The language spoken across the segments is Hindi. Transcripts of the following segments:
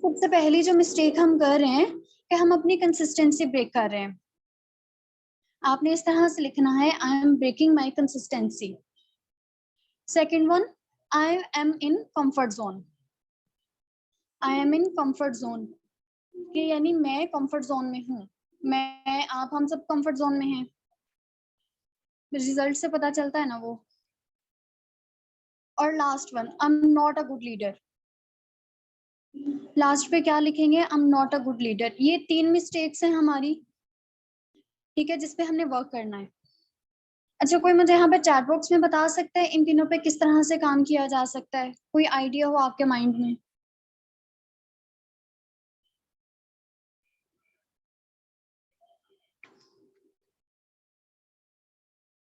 सबसे पहली जो मिस्टेक हम कर रहे हैं कि हम अपनी कंसिस्टेंसी ब्रेक कर रहे हैं। आपने इस तरह से लिखना है, I am breaking my consistency. Second one, I am in comfort zone. I am in comfort zone कि यानी मैं कंफर्ट जोन में हूँ। मैं, आप, हम सब कंफर्ट जोन में हैं। रिजल्ट से पता चलता है ना वो। और last one, I am not a good leader. Last पे क्या लिखेंगे? I am not a good leader. ये 3 मिस्टेक्स हैं हमारी, ठीक है, जिसपे हमने वर्क करना है। अच्छा, कोई मुझे यहाँ पे चैट बॉक्स में बता सकता है इन तीनों पे किस तरह से काम किया जा सकता है? कोई आइडिया हो आपके माइंड में?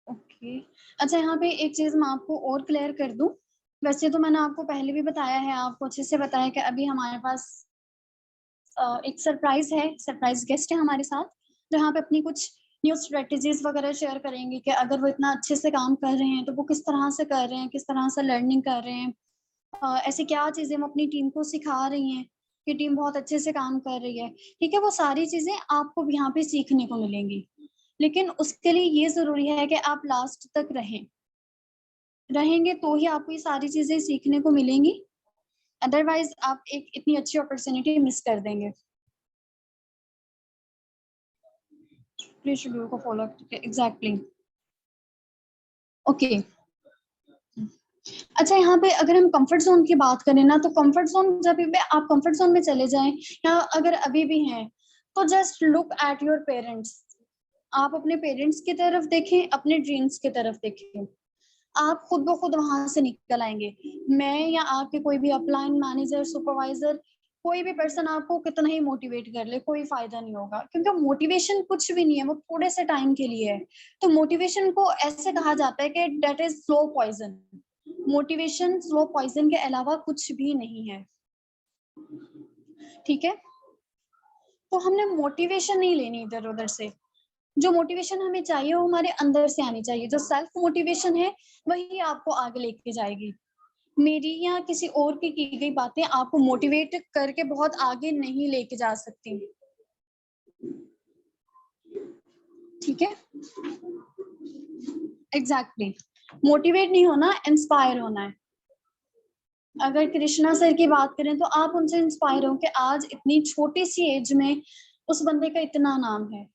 ओके। अच्छा, यहाँ पे एक चीज मैं आपको और क्लियर कर दूं। वैसे तो मैंने आपको पहले भी बताया है, आपको अच्छे से बताया कि अभी हमारे पास एक सरप्राइज है, सरप्राइज गेस्ट है हमारे साथ, जहाँ पे अपनी कुछ न्यू स्ट्रेटेजीज वगैरह शेयर करेंगे कि अगर वो इतना अच्छे से काम कर रहे हैं तो वो किस तरह से कर रहे हैं, किस तरह से लर्निंग कर रहे हैं, ऐसी क्या चीजें हम अपनी टीम को सिखा रही हैं कि टीम बहुत अच्छे से काम कर रही है। ठीक है, वो सारी चीजें आपको भी यहाँ पे सीखने को मिलेंगी, लेकिन उसके लिए ये जरूरी है कि आप लास्ट तक रहेंगे तो ही आपको ये सारी चीजें सीखने को मिलेंगी। अदरवाइज आप एक इतनी अच्छी अपॉर्चुनिटी मिस कर देंगे। प्लीज शेड्यूल को फॉलो एग्जैक्टली। ओके। अच्छा, यहाँ पे अगर हम कंफर्ट जोन की बात करें ना, तो कंफर्ट जोन जब भी आप कंफर्ट जोन में चले जाएं या अगर अभी भी हैं, तो just look at your parents. आप अपने पेरेंट्स की तरफ देखें, अपने ड्रीम्स की तरफ देखें। आप खुद ब खुद वहां से निकल आएंगे। मैं या आपके कोई भी अपलाइन मैनेजर, सुपरवाइजर, कोई भी पर्सन आपको कितना ही मोटिवेट कर ले, कोई फायदा नहीं होगा, क्योंकि मोटिवेशन कुछ भी नहीं है, वो थोड़े से टाइम के लिए है। तो मोटिवेशन को ऐसे कहा जाता है कि debt is slow poison. Motivation slow poison के अलावा कुछ भी नहीं है, ठीक है। तो हमने मोटिवेशन नहीं लेनी इधर उधर से। जो मोटिवेशन हमें चाहिए वो हमारे अंदर से आनी चाहिए। जो सेल्फ मोटिवेशन है वही आपको आगे लेके जाएगी। मेरी या किसी और की गई बातें आपको मोटिवेट करके बहुत आगे नहीं लेके जा सकती, ठीक है। एग्जैक्टली। मोटिवेट नहीं होना, इंस्पायर होना है। अगर कृष्णा सर की बात करें तो आप उनसे इंस्पायर हो कि आज इतनी छोटी सी एज में उस बंदे का इतना नाम है।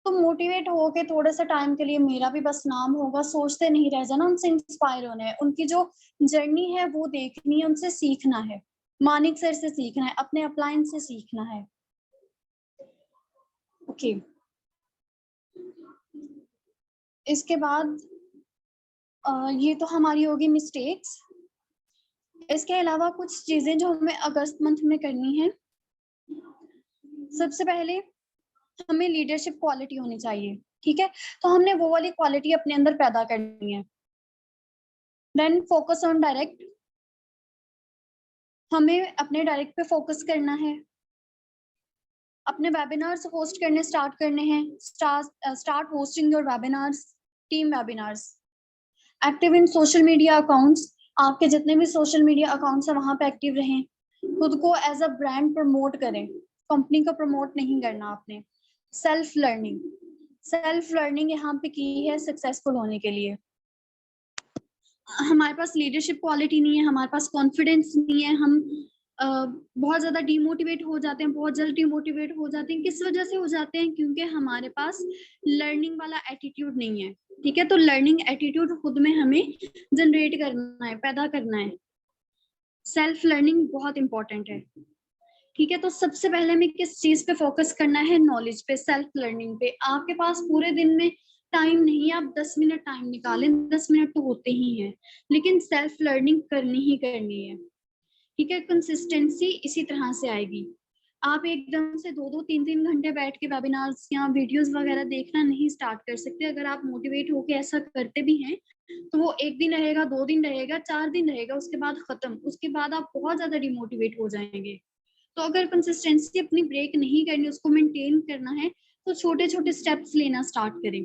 तो मोटिवेट हो के थोड़े से टाइम के लिए मेरा भी बस नाम होगा, सोचते नहीं रह जाना, उनसे इंस्पायर होना है। उनकी जो जर्नी है वो देखनी है, उनसे सीखना है। मानिक सर से सीखना है, अपने अपलायंस से सीखना है। ओके। इसके बाद ये तो हमारी होगी मिस्टेक्स। इसके अलावा कुछ चीजें जो हमें अगस्त मंथ में करनी है। सबसे पहले हमें लीडरशिप क्वालिटी होनी चाहिए, ठीक है। तो हमने वो वाली क्वालिटी अपने अंदर पैदा करनी है। Then focus on direct. हमें अपने डायरेक्ट पे फोकस करना है। अपने वेबिनार्स होस्ट करने स्टार्ट करने हैं। Start hosting your webinars, team webinars. Active in social media accounts. आपके जितने भी सोशल मीडिया अकाउंट्स हैं वहां पे एक्टिव रहें। खुद को एज अ ब्रांड प्रमोट करें, कंपनी को प्रमोट नहीं करना आपने। सेल्फ लर्निंग, सेल्फ लर्निंग यहाँ पे की है सक्सेसफुल होने के लिए। हमारे पास लीडरशिप क्वालिटी नहीं है, हमारे पास कॉन्फिडेंस नहीं है, हम बहुत ज्यादा डिमोटिवेट हो जाते हैं, बहुत जल्द डिमोटिवेट हो जाते हैं। किस वजह से हो जाते हैं? क्योंकि हमारे पास लर्निंग वाला एटीट्यूड नहीं है, ठीक है। तो लर्निंग एटीट्यूड खुद में हमें जनरेट करना है, पैदा करना है। सेल्फ लर्निंग बहुत इंपॉर्टेंट है, ठीक है। तो सबसे पहले हमें किस चीज पे फोकस करना है? नॉलेज पे, सेल्फ लर्निंग पे। आपके पास पूरे दिन में टाइम नहीं है, आप 10 मिनट टाइम निकालें, 10 मिनट तो होते ही हैं, लेकिन सेल्फ लर्निंग करनी ही करनी है, ठीक है। कंसिस्टेंसी इसी तरह से आएगी। आप एकदम से 2-2, 3-3 घंटे बैठ के वेबिनार्स या वीडियोस वगैरह देखना नहीं स्टार्ट कर सकते। अगर आप मोटिवेट होके ऐसा करते भी हैं तो वो 1 दिन रहेगा, 2 दिन रहेगा, 4 दिन रहेगा, उसके बाद खत्म। उसके बाद आप बहुत ज्यादा डिमोटिवेट हो जाएंगे। तो अगर कंसिस्टेंसी अपनी ब्रेक नहीं करनी, उसको मेंटेन करना है, तो छोटे छोटे स्टेप्स लेना स्टार्ट करें,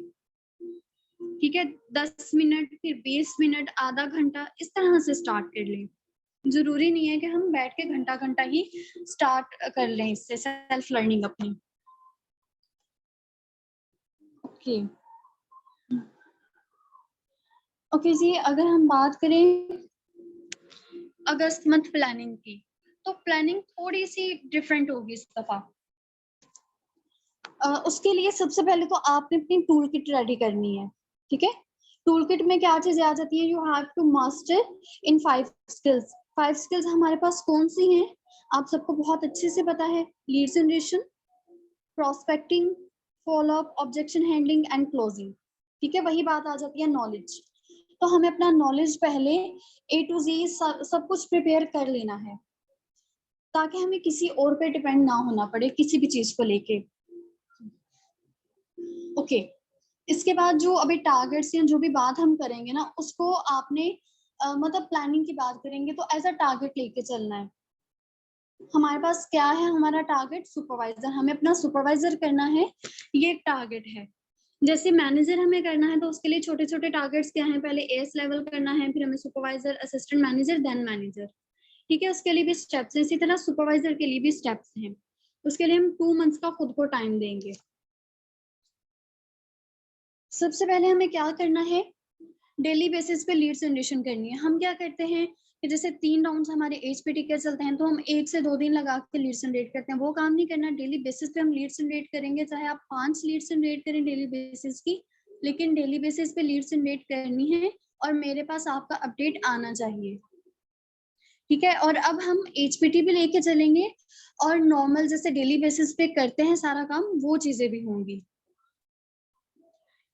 ठीक है। 10 मिनट, फिर 20 मिनट, आधा घंटा, इस तरह से स्टार्ट कर लें। जरूरी नहीं है कि हम बैठ के घंटा घंटा ही स्टार्ट कर लें इससे सेल्फ लर्निंग अपनी। ओके ओके जी, अगर हम बात करें अगस्त मंथ प्लानिंग की, तो प्लानिंग थोड़ी सी डिफरेंट होगी इस दफा। उसके लिए सबसे पहले तो आपने अपनी टूल किट रेडी करनी है। ठीक है, टूल किट में क्या चीजें आ जाती है, you have to master in 5 skills. 5 skills हमारे पास कौन सी हैं, आप सबको बहुत अच्छे से पता है, lead generation, prospecting, follow up, objection handling and closing. ठीक है, वही बात आ जाती है नॉलेज। तो हमें अपना नॉलेज पहले A to Z सब कुछ प्रिपेयर कर लेना है, ताकि हमें किसी और पे डिपेंड ना होना पड़े किसी भी चीज को लेके। ओके, इसके बाद जो अभी टारगेट्स या जो भी बात हम करेंगे ना, उसको आपने मतलब प्लानिंग की बात करेंगे तो एज अ टारगेट लेके चलना है। हमारे पास क्या है, हमारा टारगेट सुपरवाइजर, हमें अपना सुपरवाइजर करना है, ये एक टारगेट है। जैसे मैनेजर हमें करना है तो उसके लिए छोटे छोटे टारगेट्स क्या हैं, पहले एस लेवल करना है, फिर हमें supervisor, assistant manager, then manager. ठीक है, उसके लिए भी स्टेप्स हैं, इसी तरह सुपरवाइजर के लिए भी स्टेप्स हैं। उसके लिए हम 2 मंथ्स का खुद को टाइम देंगे। सबसे पहले हमें क्या करना है, डेली बेसिस पे लीड जनरेशन करनी है। हम क्या करते हैं कि जैसे 3 राउंड्स हमारे एचपीटी के चलते हैं, तो हम 1 से 2 दिन लगा के लीड जनरेट करते हैं, वो काम नहीं करना। डेली बेसिस पे हम लीड जनरेट करेंगे, चाहे आप 5 लीड जनरेट करें डेली बेसिस की, लेकिन डेली बेसिस पे लीड जनरेट करनी है और मेरे पास आपका अपडेट आना चाहिए। ठीक है, और अब हम एचपीटी भी लेके चलेंगे और नॉर्मल जैसे डेली बेसिस पे करते हैं सारा काम, वो चीजें भी होंगी।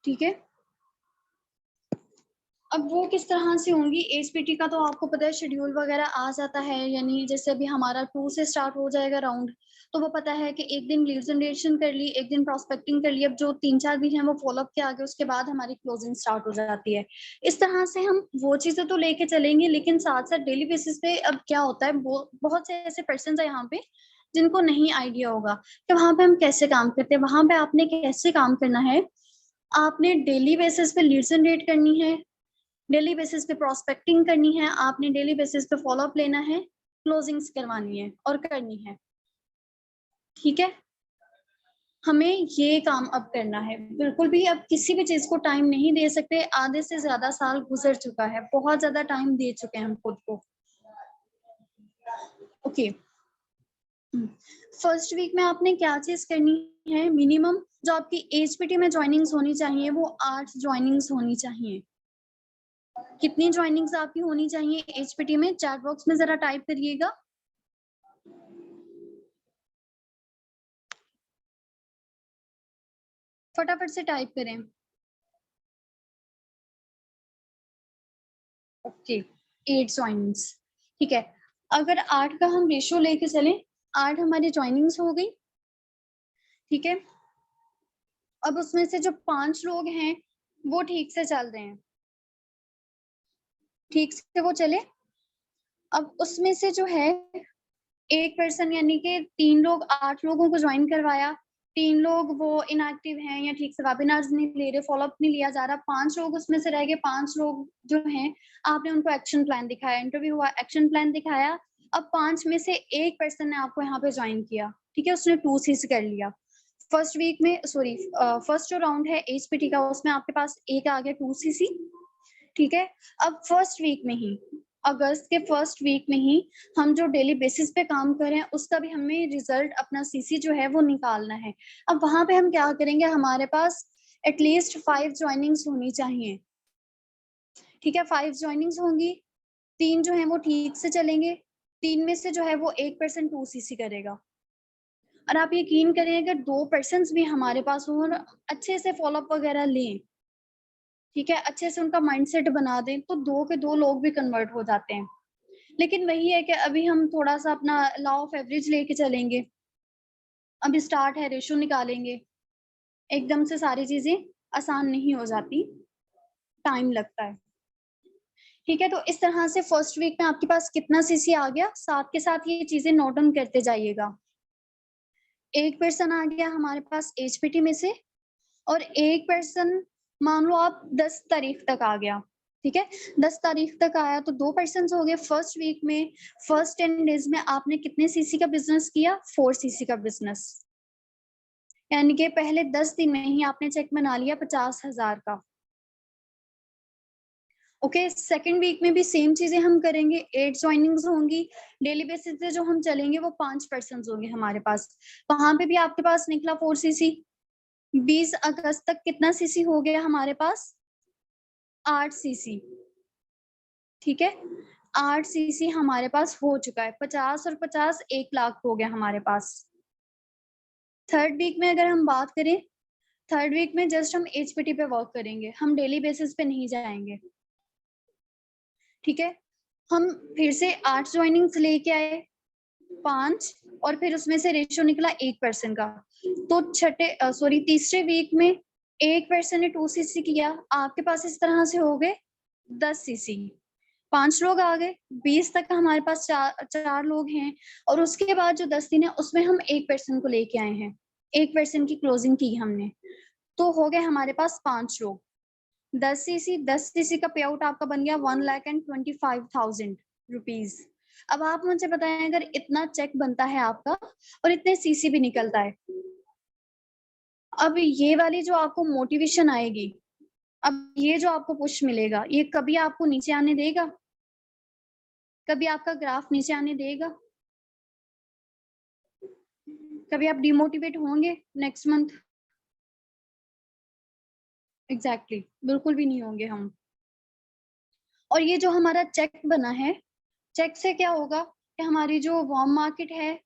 ठीक है, अब वो किस तरह से होंगी, एचपीटी का तो आपको पता है शेड्यूल वगैरह आ जाता है, यानी जैसे अभी हमारा 2 से स्टार्ट हो जाएगा राउंड, तो वो पता है कि एक दिन लीड जनरेशन कर ली, एक दिन प्रोस्पेक्टिंग कर ली, अब जो 3-4 दिन है वो फॉलोअप के आगे, उसके बाद हमारी क्लोजिंग स्टार्ट हो जाती है। इस तरह से हम वो चीजें तो लेके चलेंगे, लेकिन साथ साथ डेली बेसिस पे अब क्या होता है, बहुत से ऐसे पर्सन है यहाँ पे जिनको नहीं आइडिया होगा कि वहां पे हम कैसे काम करते हैं। वहां पे आपने कैसे काम करना है, आपने डेली बेसिस पे लीड जनरेट करनी है, डेली बेसिस पे प्रोस्पेक्टिंग करनी है, आपने डेली बेसिस पे फॉलोअप लेना है, क्लोजिंग्स करवानी है और करनी है। ठीक है, हमें ये काम अब करना है, बिल्कुल भी अब किसी भी चीज को टाइम नहीं दे सकते। आधे से ज्यादा साल गुजर चुका है, बहुत ज्यादा टाइम दे चुके हैं हम खुद को। ओके, फर्स्ट वीक में आपने क्या चीज करनी है, मिनिमम जो आपकी एचपीटी में ज्वाइनिंग्स होनी चाहिए वो 8 ज्वाइनिंग्स होनी चाहिए। कितनी ज्वाइनिंग्स आपकी होनी चाहिए एचपीटी में, चैट बॉक्स में जरा टाइप करिएगा। फटाफट से टाइप करें। Okay, 8 joinings. ठीक है, अगर 8 का हम रेशियो लेके चलें, 8 हमारी ज्वाइनिंग्स हो गई। ठीक है, अब उसमें से जो 5 लोग हैं वो ठीक से चल रहे हैं, ठीक से वो चले। अब उसमें से जो है एक पर्सन, यानी कि 3 लोग 8 लोगों को ज्वाइन करवाया, 3 लोग वो इनएक्टिव हैं या ठीक से वेबिनार्स नहीं ले रहे, फॉलोअप नहीं लिया जा रहा, 5 लोग उसमें से रह गए। 5 लोग जो हैं आपने उनको एक्शन प्लान दिखाया, इंटरव्यू हुआ, एक्शन प्लान दिखाया। अब 5 में से एक पर्सन ने आपको यहाँ पे ज्वाइन किया। ठीक है, उसने 2C से कर लिया। फर्स्ट वीक में, सॉरी, फर्स्ट जो राउंड है एचपीटी का, उसमें आपके पास एक आ गया 2CC। ठीक है, अब फर्स्ट वीक में ही, अगस्त के फर्स्ट वीक में ही हम जो डेली बेसिस पे काम कर रहे हैं उसका भी हमें रिजल्ट अपना सीसी जो है वो निकालना है। अब वहां पे हम क्या करेंगे, हमारे पास एटलीस्ट 5 ज्वाइनिंग्स होनी चाहिए। ठीक है, 5 ज्वाइनिंग्स होंगी, 3 जो है वो ठीक से चलेंगे, 3 में से जो है वो 1% 2CC करेगा। और आप यकीन करें, अगर 2 भी हमारे पास हो और अच्छे से फॉलोअप वगैरह लें, ठीक है, अच्छे से उनका माइंडसेट बना दें, तो 2 के 2 लोग भी कन्वर्ट हो जाते हैं। लेकिन वही है कि अभी हम थोड़ा सा अपना लॉ ऑफ एवरेज लेके चलेंगे, अभी स्टार्ट है, रेशो निकालेंगे, एकदम से सारी चीजें आसान नहीं हो जाती, टाइम लगता है। ठीक है, तो इस तरह से फर्स्ट वीक में आपके पास कितना सीसी आ गया, साथ के साथ ये चीजें नोट डाउन करते जाइएगा। एक पर्सन आ गया हमारे पास एचपीटी में से, और एक पर्सन मान लो आप 10 तारीख तक आ गया। ठीक है, 10 तारीख तक आया तो 2 पर्सन हो गए। फर्स्ट वीक में, फर्स्ट 10 डेज में आपने कितने सीसी का बिजनेस किया? 4 सीसी का बिजनेस, यानी कि पहले 10 दिन में ही आपने चेक बना लिया 50,000 का। ओके, सेकंड वीक में भी सेम चीजें हम करेंगे, 8 ज्वाइनिंग्स होंगी। डेली बेसिस पे जो हम चलेंगे वो 5 पर्सन होंगे हमारे पास। वहां पे भी आपके पास निकला 4 सीसी। 20 अगस्त तक कितना सीसी हो गया हमारे पास? 8 सीसी। ठीक है, 8 सीसी हमारे पास हो चुका है। 50 और 50 1 लाख हो गया हमारे पास। थर्ड वीक में अगर हम बात करें, थर्ड वीक में जस्ट हम एचपीटी पे वर्क करेंगे, हम डेली बेसिस पे नहीं जाएंगे। ठीक है, हम फिर से 8 ज्वाइनिंग्स लेके आए, 5, और फिर उसमें से रेशियो निकला 1% का। तो तीसरे वीक में 1% ने 2 सीसी किया, आपके पास इस तरह से हो गए 10 सीसी। 5 लोग आ गए, 20 तक हमारे पास चार लोग हैं, और उसके बाद जो 10 दिन है उसमें हम 1% को लेके आए हैं, 1% की क्लोजिंग की हमने, तो हो गए हमारे पास 5 लोग। 10 सीसी का पे आउट आपका बन गया 1,25,000 रुपीज। अब आप मुझे बताएं, अगर इतना चेक बनता है आपका और इतने सीसी भी निकलता है, अब ये वाली जो आपको मोटिवेशन आएगी, अब ये जो आपको पुश मिलेगा, ये कभी आपको नीचे आने देगा? कभी आपका ग्राफ नीचे आने देगा? कभी आप डिमोटिवेट होंगे नेक्स्ट मंथ? एग्जैक्टली, बिल्कुल भी नहीं होंगे हम। और ये जो हमारा चेक बना है, चेक से क्या होगा कि हमारी जो वार्म मार्केट है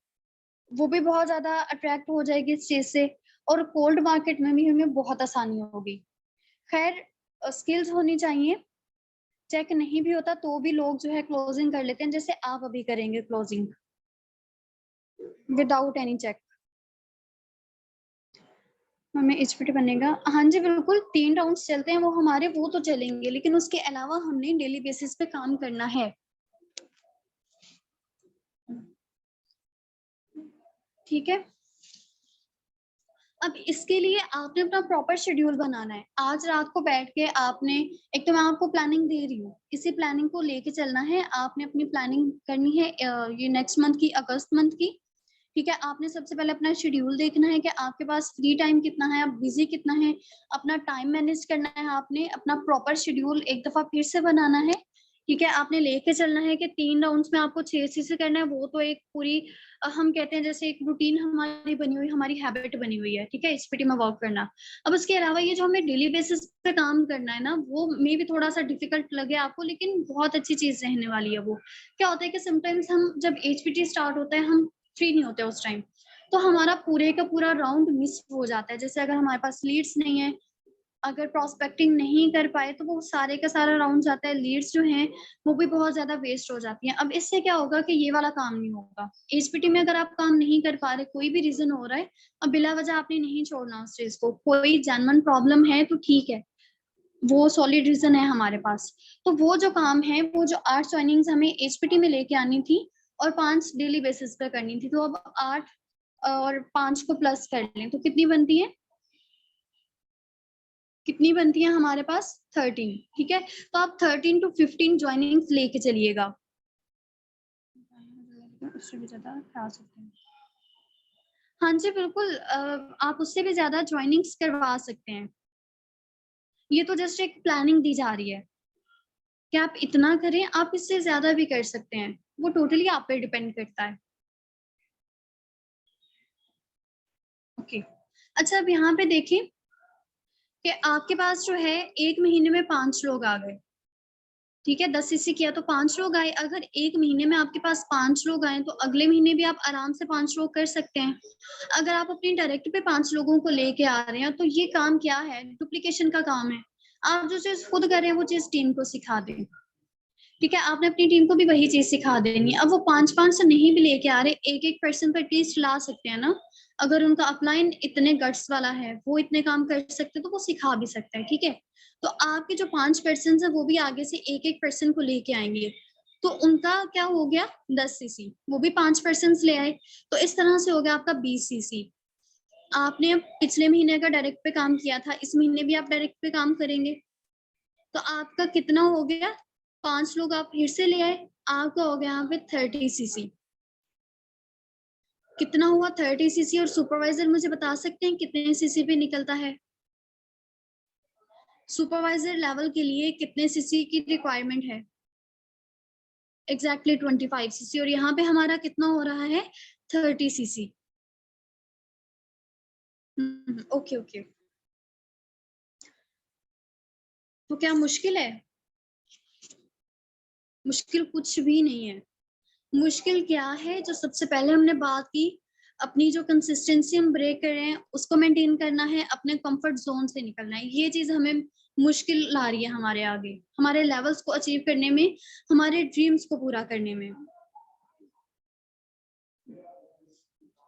वो भी बहुत ज्यादा अट्रैक्ट हो जाएगी इस चीज से, और कोल्ड मार्केट में भी हमें बहुत आसानी होगी। खैर, स्किल्स होनी चाहिए। चेक नहीं भी होता तो भी लोग जो है क्लोजिंग कर लेते हैं, जैसे आप अभी करेंगे क्लोजिंग विदाउट एनी चेक। हमें एचपीटी बनेगा, हाँ जी बिल्कुल, 3 राउंड्स चलते हैं वो हमारे, वो तो चलेंगे, लेकिन उसके अलावा हमने डेली बेसिस पे काम करना है। ठीक है, अब इसके लिए आपने अपना प्रॉपर शेड्यूल बनाना है। आज रात को बैठ के आपने, एक तो मैं आपको प्लानिंग दे रही हूँ, इसी प्लानिंग को लेके चलना है। आपने अपनी प्लानिंग करनी है ये नेक्स्ट मंथ की, अगस्त मंथ की। ठीक है, आपने सबसे पहले अपना शेड्यूल देखना है कि आपके पास फ्री टाइम कितना है, आप बिजी कितना है, अपना टाइम मैनेज करना है। आपने अपना प्रॉपर शेड्यूल एक दफा फिर से बनाना है। ठीक है, आपने लेके चलना है कि 3 राउंड्स में आपको 6 से करना है। वो तो एक पूरी हम कहते हैं जैसे एक रूटीन हमारी बनी हुई, हमारी हैबिट बनी हुई है। ठीक है, एचपीटी में वर्क करना। अब उसके अलावा ये जो हमें डेली बेसिस पे काम करना है ना, वो मे भी थोड़ा सा डिफिकल्ट लगे आपको, लेकिन बहुत अच्छी चीज रहने वाली है। वो क्या होता है कि समटाइम्स हम जब एचपीटी स्टार्ट होता है, हम फ्री नहीं होते उस टाइम, तो हमारा पूरे का पूरा राउंड मिस हो जाता है। जैसे अगर हमारे पास लीड्स नहीं है, अगर प्रोस्पेक्टिंग नहीं कर पाए, तो वो सारे का सारा राउंड जाता है, लीड्स जो हैं वो भी बहुत ज्यादा वेस्ट हो जाती हैं। अब इससे क्या होगा कि ये वाला काम नहीं होगा। एचपीटी में अगर आप काम नहीं कर पा रहे, कोई भी रीजन हो रहा है, अब बिला वजह आपने नहीं छोड़ना उस चीज को। कोई जेन्युइन प्रॉब्लम है तो ठीक है, वो सॉलिड रीजन है हमारे पास। तो वो जो काम है, वो जो 8 ज्वाइनिंग्स हमें एचपीटी में लेके आनी थी और 5 डेली बेसिस पे करनी थी, तो अब 8 और 5 को प्लस कर लें तो कितनी बनती है? कितनी बनती है हमारे पास? 13। ठीक है, तो आप 13 to 15 ज्वाइनिंग्स लेके चलिएगा। उससे भी ज्यादा करा सकते हैं, हाँ जी बिल्कुल, आप उससे भी ज्यादा ज्वाइनिंग्स करवा सकते हैं। ये तो जस्ट एक प्लानिंग दी जा रही है कि आप इतना करें, आप इससे ज्यादा भी कर सकते हैं, वो टोटली आप पे डिपेंड करता है। ओके, अच्छा अब यहाँ पे देखिए कि आपके पास जो है 1 महीने में 5 लोग आ गए। ठीक है, 10 सीसी किया तो 5 लोग आए। अगर 1 महीने में आपके पास 5 लोग आए तो अगले महीने भी आप आराम से 5 लोग कर सकते हैं। अगर आप अपनी डायरेक्ट पे 5 लोगों को लेके आ रहे हैं, तो ये काम क्या है? डुप्लीकेशन का काम है। आप जो चीज खुद कर रहे हैं वो चीज टीम को सिखा दें। ठीक है, आपने अपनी टीम को भी वही चीज सिखा देनी है। अब वो 5-5 से नहीं भी लेके आ रहे, एक पर्सन पर एटलीस्ट ला सकते हैं ना। अगर उनका अपलाइन इतने गट्स वाला है, वो इतने काम कर सकते हैं, तो वो सिखा भी सकते हैं। ठीक है, तो आपके जो 5 पर्सन है वो भी आगे से एक पर्सन को लेके आएंगे, तो उनका क्या हो गया? 10 सीसी, वो भी 5 पर्सन ले आए, तो इस तरह से हो गया आपका 20 सीसी। आपने पिछले महीने का डायरेक्ट पे काम किया था, इस महीने भी आप डायरेक्ट पे काम करेंगे। तो आपका कितना हो गया, 5 लोग आप फिर से ले आए, आपका हो गया यहाँ पे 30 सीसी। कितना हुआ 30 सीसी, और सुपरवाइजर मुझे बता सकते हैं कितने सीसी पे निकलता है? सुपरवाइजर लेवल के लिए कितने सीसी की रिक्वायरमेंट है? एग्जैक्टली 25 सीसी, और यहाँ पे हमारा कितना हो रहा है, 30 सीसी। ओके ओके, तो क्या मुश्किल है? मुश्किल कुछ भी नहीं है। मुश्किल क्या है, जो सबसे पहले हमने बात की, अपनी जो कंसिस्टेंसी हम ब्रेक कर रहे हैं उसको मेंटेन करना है, अपने कंफर्ट जोन से निकलना है। ये चीज हमें मुश्किल ला रही है हमारे आगे, हमारे लेवल्स को अचीव करने में, हमारे ड्रीम्स को पूरा करने में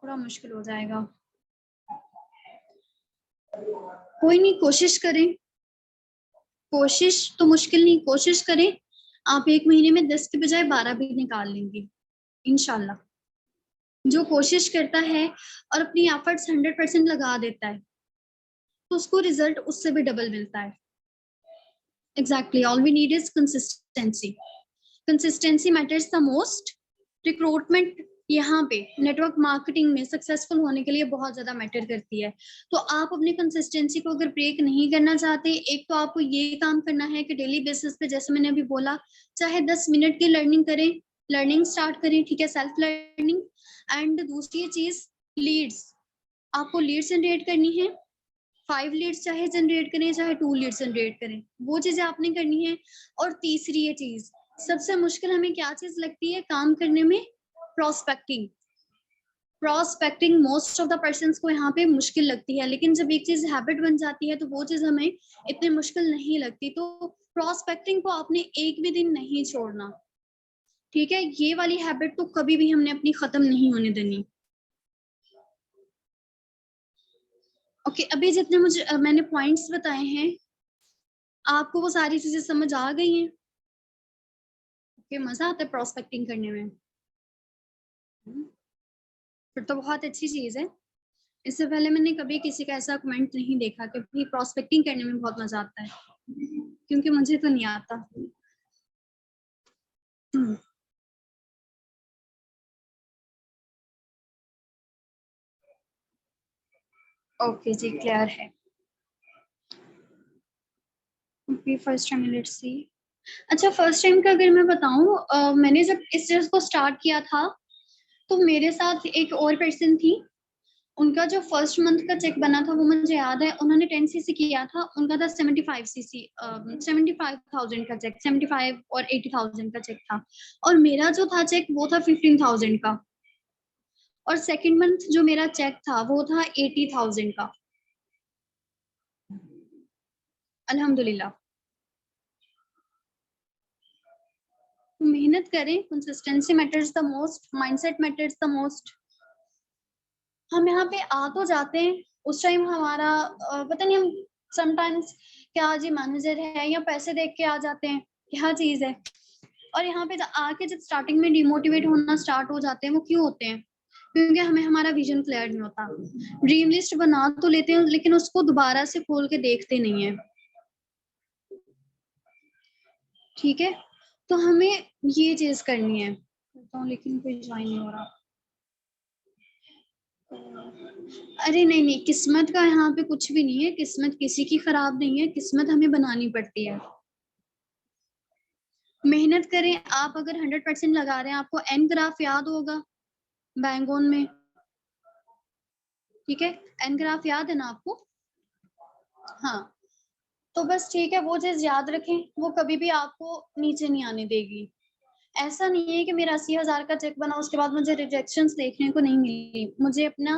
थोड़ा मुश्किल हो जाएगा। कोई नहीं, कोशिश करें, कोशिश तो मुश्किल नहीं, कोशिश करें। आप 1 महीने में 10 के बजाय 12 भी निकाल लेंगे इंशाल्लाह। जो कोशिश करता है और अपनी एफर्ट्स 100% लगा देता है, तो उसको रिजल्ट उससे भी डबल मिलता है। Exactly, all we need is consistency. Consistency matters the most. Recruitment यहाँ पे नेटवर्क मार्केटिंग में सक्सेसफुल होने के लिए बहुत ज्यादा मैटर करती है। तो आप अपनी कंसिस्टेंसी को अगर ब्रेक नहीं करना चाहते, एक तो आपको ये काम करना है कि डेली बेसिस पे, जैसे मैंने अभी बोला, चाहे 10 मिनट की लर्निंग करें, लर्निंग स्टार्ट करें, ठीक है, सेल्फ लर्निंग। एंड दूसरी चीज, लीड्स, आपको लीड्स जनरेट करनी है। 5 लीड्स चाहे जनरेट करें, चाहे 2 लीड्स जनरेट करें, वो चीजें आपने करनी है। और तीसरी ये चीज, सबसे मुश्किल हमें क्या चीज लगती है काम करने में? Prospecting. Prospecting most of the person को यहाँ पे मुश्किल लगती है, लेकिन जब एक चीज हैबिट बन जाती है तो वो चीज हमें इतनी मुश्किल नहीं लगती। तो प्रोस्पेक्टिंग को आपने एक भी दिन नहीं छोड़ना, ठीक है? ये वाली हैबिट तो कभी भी हमने अपनी खत्म नहीं होने देनी। ओके, अभी जितने मैंने पॉइंट्स बताए हैं, आपको वो सारी चीजें समझ आ गई हैं? ओके, मजा आता है प्रोस्पेक्टिंग करने में? फिर तो बहुत अच्छी चीज है। इससे पहले मैंने कभी किसी का ऐसा कमेंट नहीं देखा कि भाई प्रोस्पेक्टिंग करने में बहुत मजा आता है, क्योंकि मुझे तो नहीं आता। ओके जी, क्लियर है। Okay, first time, let's see. अच्छा, फर्स्ट टाइम का अगर मैं बताऊं, मैंने जब इस चीज को स्टार्ट किया था, तो मेरे साथ एक और पर्सन थी। उनका जो फर्स्ट मंथ का चेक बना था वो मुझे याद है, उन्होंने 10 सीसी किया था, उनका था 75 सीसी, 75,000 का चेक, 75 और 80,000 का चेक था। और मेरा जो था चेक वो था 15,000 का। और सेकंड मंथ जो मेरा चेक था वो था 80,000 का। अल्हम्दुलिल्लाह। तो मेहनत करें, consistency matters the most, mindset matters the most. हम यहाँ पे आ तो जाते हैं, उस टाइम हमारा पता नहीं, हम समटाइम्स क्या जी मैनेजर है या पैसे देख के आ जाते हैं, क्या चीज है। और यहाँ पे आके जब स्टार्टिंग में डिमोटिवेट होना स्टार्ट हो जाते हैं, वो क्यों होते हैं? क्योंकि हमें हमारा विजन क्लियर नहीं होता। ड्रीम लिस्ट बना तो लेते हैं, लेकिन उसको दोबारा से खोल के देखते नहीं है, ठीक है? तो हमें ये चीज करनी है। लेकिन कोई ज्वाइन नहीं हो रहा। अरे नहीं नहीं, किस्मत का यहाँ पे कुछ भी नहीं है, किस्मत किसी की खराब नहीं है, किस्मत हमें बनानी पड़ती है। मेहनत करें आप, अगर 100% लगा रहे हैं, आपको एन ग्राफ याद होगा बैंगोन में, ठीक है? एन ग्राफ याद है ना आपको? हाँ, तो बस ठीक है, वो चीज याद रखें, वो कभी भी आपको नीचे नहीं आने देगी। ऐसा नहीं है कि मेरा 80,000 का चेक बना उसके बाद मुझे रिजेक्शंस देखने को नहीं मिली। मुझे अपना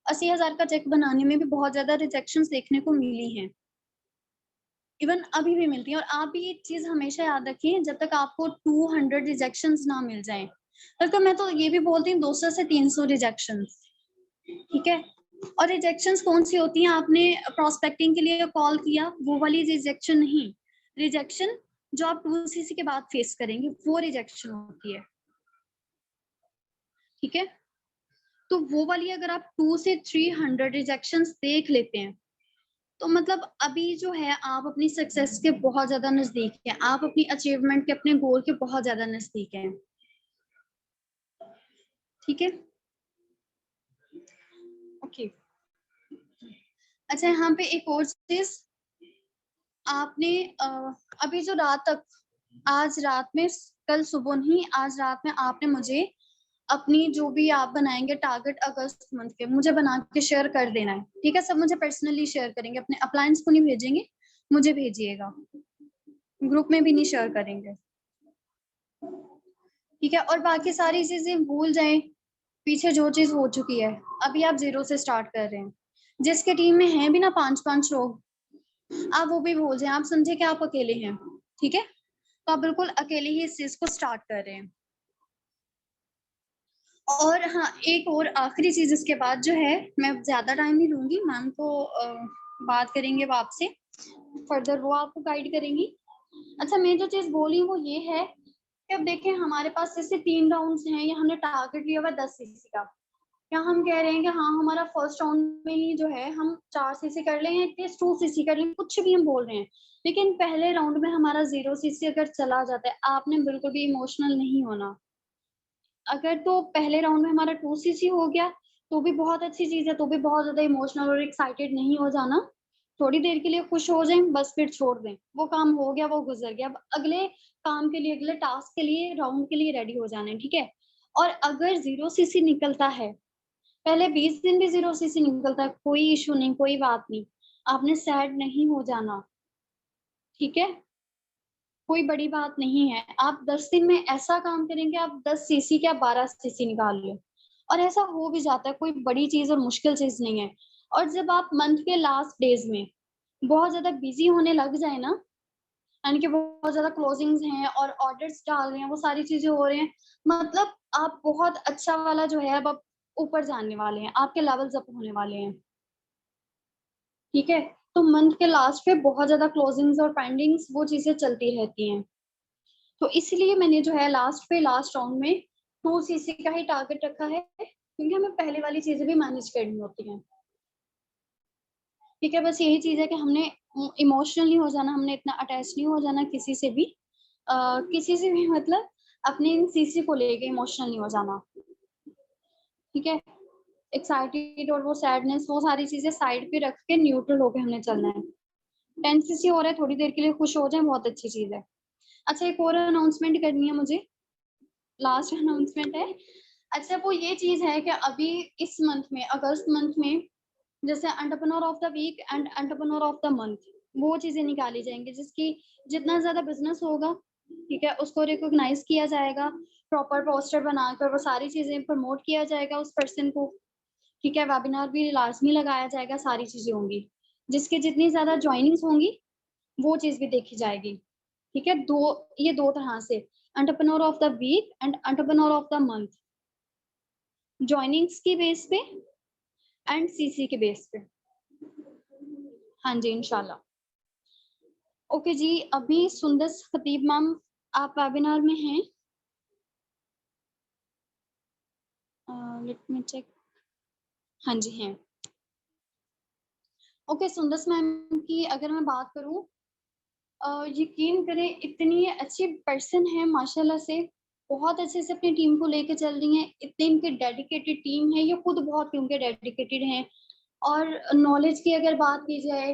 80,000 का चेक बनाने में भी बहुत ज्यादा रिजेक्शंस देखने को मिली हैं, इवन अभी भी मिलती है। और आप ये चीज हमेशा याद रखिए, जब तक आपको 200 रिजेक्शंस ना मिल जाए, तो मैं तो ये भी बोलती हूँ 200 से 300 रिजेक्शंस, ठीक है? और रिजेक्शंस कौन सी होती हैं? आपने प्रोस्पेक्टिंग के लिए कॉल किया, वो वाली रिजेक्शन नहीं। रिजेक्शन जो आप 2 सीसी के बाद फेस करेंगे, वो रिजेक्शन होती है, ठीक है? तो वो वाली अगर आप 2 से 300 रिजेक्शंस देख लेते हैं, तो मतलब अभी जो है आप अपनी सक्सेस के बहुत ज्यादा नजदीक हैं, आप अपनी अचीवमेंट के, अपने गोल के बहुत ज्यादा नजदीक हैं। ठीक है, ओके। अच्छा, यहाँ पे एक और चीज, आपने अभी जो रात तक, आज रात में, कल सुबह नहीं, आज रात में आपने मुझे अपनी जो भी आप बनाएंगे टारगेट अगस्त मंथ के, मुझे बना के शेयर कर देना है। ठीक है, सब मुझे पर्सनली शेयर करेंगे, अपने अप्लायंस को नहीं भेजेंगे, मुझे भेजिएगा, ग्रुप में भी नहीं शेयर करेंगे। ठीक है, और बाकी सारी चीजें भूल जाएं, पीछे जो चीज हो चुकी है, अभी आप 0 से स्टार्ट कर रहे हैं। जिसके टीम में हैं भी ना 5-5 लोग, आप वो भी भूल जाएं, आप समझे कि आप अकेले हैं। ठीक है, तो आप बिल्कुल अकेले ही इस चीज को स्टार्ट कर रहे हैं। और हाँ, एक और आखिरी चीज इसके बाद जो है, मैं ज्यादा टाइम नहीं लूंगी, मैम को बात करेंगे वो आपसे, फर्दर वो आपको गाइड करेंगी। अच्छा, मैं जो चीज बोली वो ये है कि अब देखें, हमारे पास जैसे 3 राउंड्स हैं, या हमने टारगेट लिया हुआ 10 सीसी का, या हम कह रहे हैं कि हाँ हमारा फर्स्ट राउंड में ही जो है हम 4 सीसी कर लें या एटलीस्ट 2 सीसी कर लें, कुछ भी हम बोल रहे हैं, लेकिन पहले राउंड में हमारा 0 सीसी अगर चला जाता है, आपने बिल्कुल भी इमोशनल नहीं होना। अगर तो पहले राउंड में हमारा 2 सीसी हो गया तो भी बहुत अच्छी चीज है, तो भी बहुत ज्यादा इमोशनल और एक्साइटेड नहीं हो जाना, थोड़ी देर के लिए खुश हो जाएं, बस फिर छोड़ दें, वो काम हो गया, वो गुजर गया, अब अगले काम के लिए, अगले टास्क के लिए, राउंड के लिए रेडी हो जाना है। ठीक है, और अगर 0 सीसी निकलता है, पहले 20 दिन भी 0 सीसी निकलता है, कोई इशू नहीं, कोई बात नहीं, आपने सैड नहीं हो जाना। ठीक है, कोई बड़ी बात नहीं है, आप 10 दिन में ऐसा काम करेंगे, आप 10 सीसी क्या 12 सीसी निकाल लो, और ऐसा हो भी जाता है, कोई बड़ी चीज और मुश्किल चीज नहीं है। और जब आप मंथ के लास्ट डेज में बहुत ज्यादा बिजी होने लग जाए ना, यानी कि बहुत ज्यादा क्लोजिंग्स हैं और ऑर्डर्स डाल रहे हैं, वो सारी चीजें हो रही हैं, मतलब आप बहुत अच्छा वाला जो है, अब आप ऊपर जाने वाले हैं, आपके लेवल्स अप होने वाले हैं। ठीक है, तो मंथ के लास्ट पे बहुत ज्यादा क्लोजिंग्स और पेंडिंग्स वो चीजें चलती रहती हैं, तो इसलिए मैंने जो है लास्ट पे, लास्ट राउंड में 2 सीसी का ही टारगेट रखा है, क्योंकि हमें पहले वाली चीजें भी मैनेज करनी होती हैं। ठीक है, बस यही चीज है कि हमने इमोशनल नहीं हो जाना, हमने इतना अटैच नहीं हो जाना किसी से भी, किसी से भी, मतलब अपने इन सीसी को लेके इमोशनल नहीं हो जाना। ठीक है, एक्साइटेड और वो सैडनेस, वो सारी चीजें साइड पे रख के न्यूट्रल होके हमने चलना है। 10 सीसी हो रहा है, थोड़ी देर के लिए खुश हो जाए, बहुत अच्छी चीज है। अच्छा, एक और अनाउंसमेंट करनी है मुझे, लास्ट अनाउंसमेंट है। अच्छा, वो ये चीज है कि अभी इस मंथ में, अगस्त मंथ में, जैसे entrepreneur of the week and entrepreneur of the month, वो चीजें निकाली जाएंगी, जिसकी जितना ज्यादा बिजनेस होगा, ठीक है, उसको रिकॉग्नाइज किया जाएगा, प्रॉपर पोस्टर बनाकर वो सारी चीजें प्रमोट किया जाएगा उस पर्सन को। ठीक है, वेबिनार भी लाजमी लगाया जाएगा, सारी चीजें होंगी, जिसकी जितनी ज्यादा ज्वाइनिंग्स होंगी वो चीज भी देखी जाएगी। ठीक है, ये दो तरह से, entrepreneur of the week and entrepreneur of the month, joinings की बेस पे एंड सीसी के बेस पे। हाँ जी, इंशाल्लाह। ओके जी, अभी सुंदर खतीब मैम आप वेबिनार में हैं? Let me check. हाँ जी हैं। ओके, सुंदर मैम की अगर मैं बात करूं, यकीन करें इतनी अच्छी पर्सन है माशाल्लाह से, बहुत अच्छे से अपनी टीम को लेके चल रही हैं, इतनी इनकी डेडिकेटेड टीम है, ये खुद बहुत क्योंकि डेडिकेटेड हैं। और नॉलेज की अगर बात की जाए,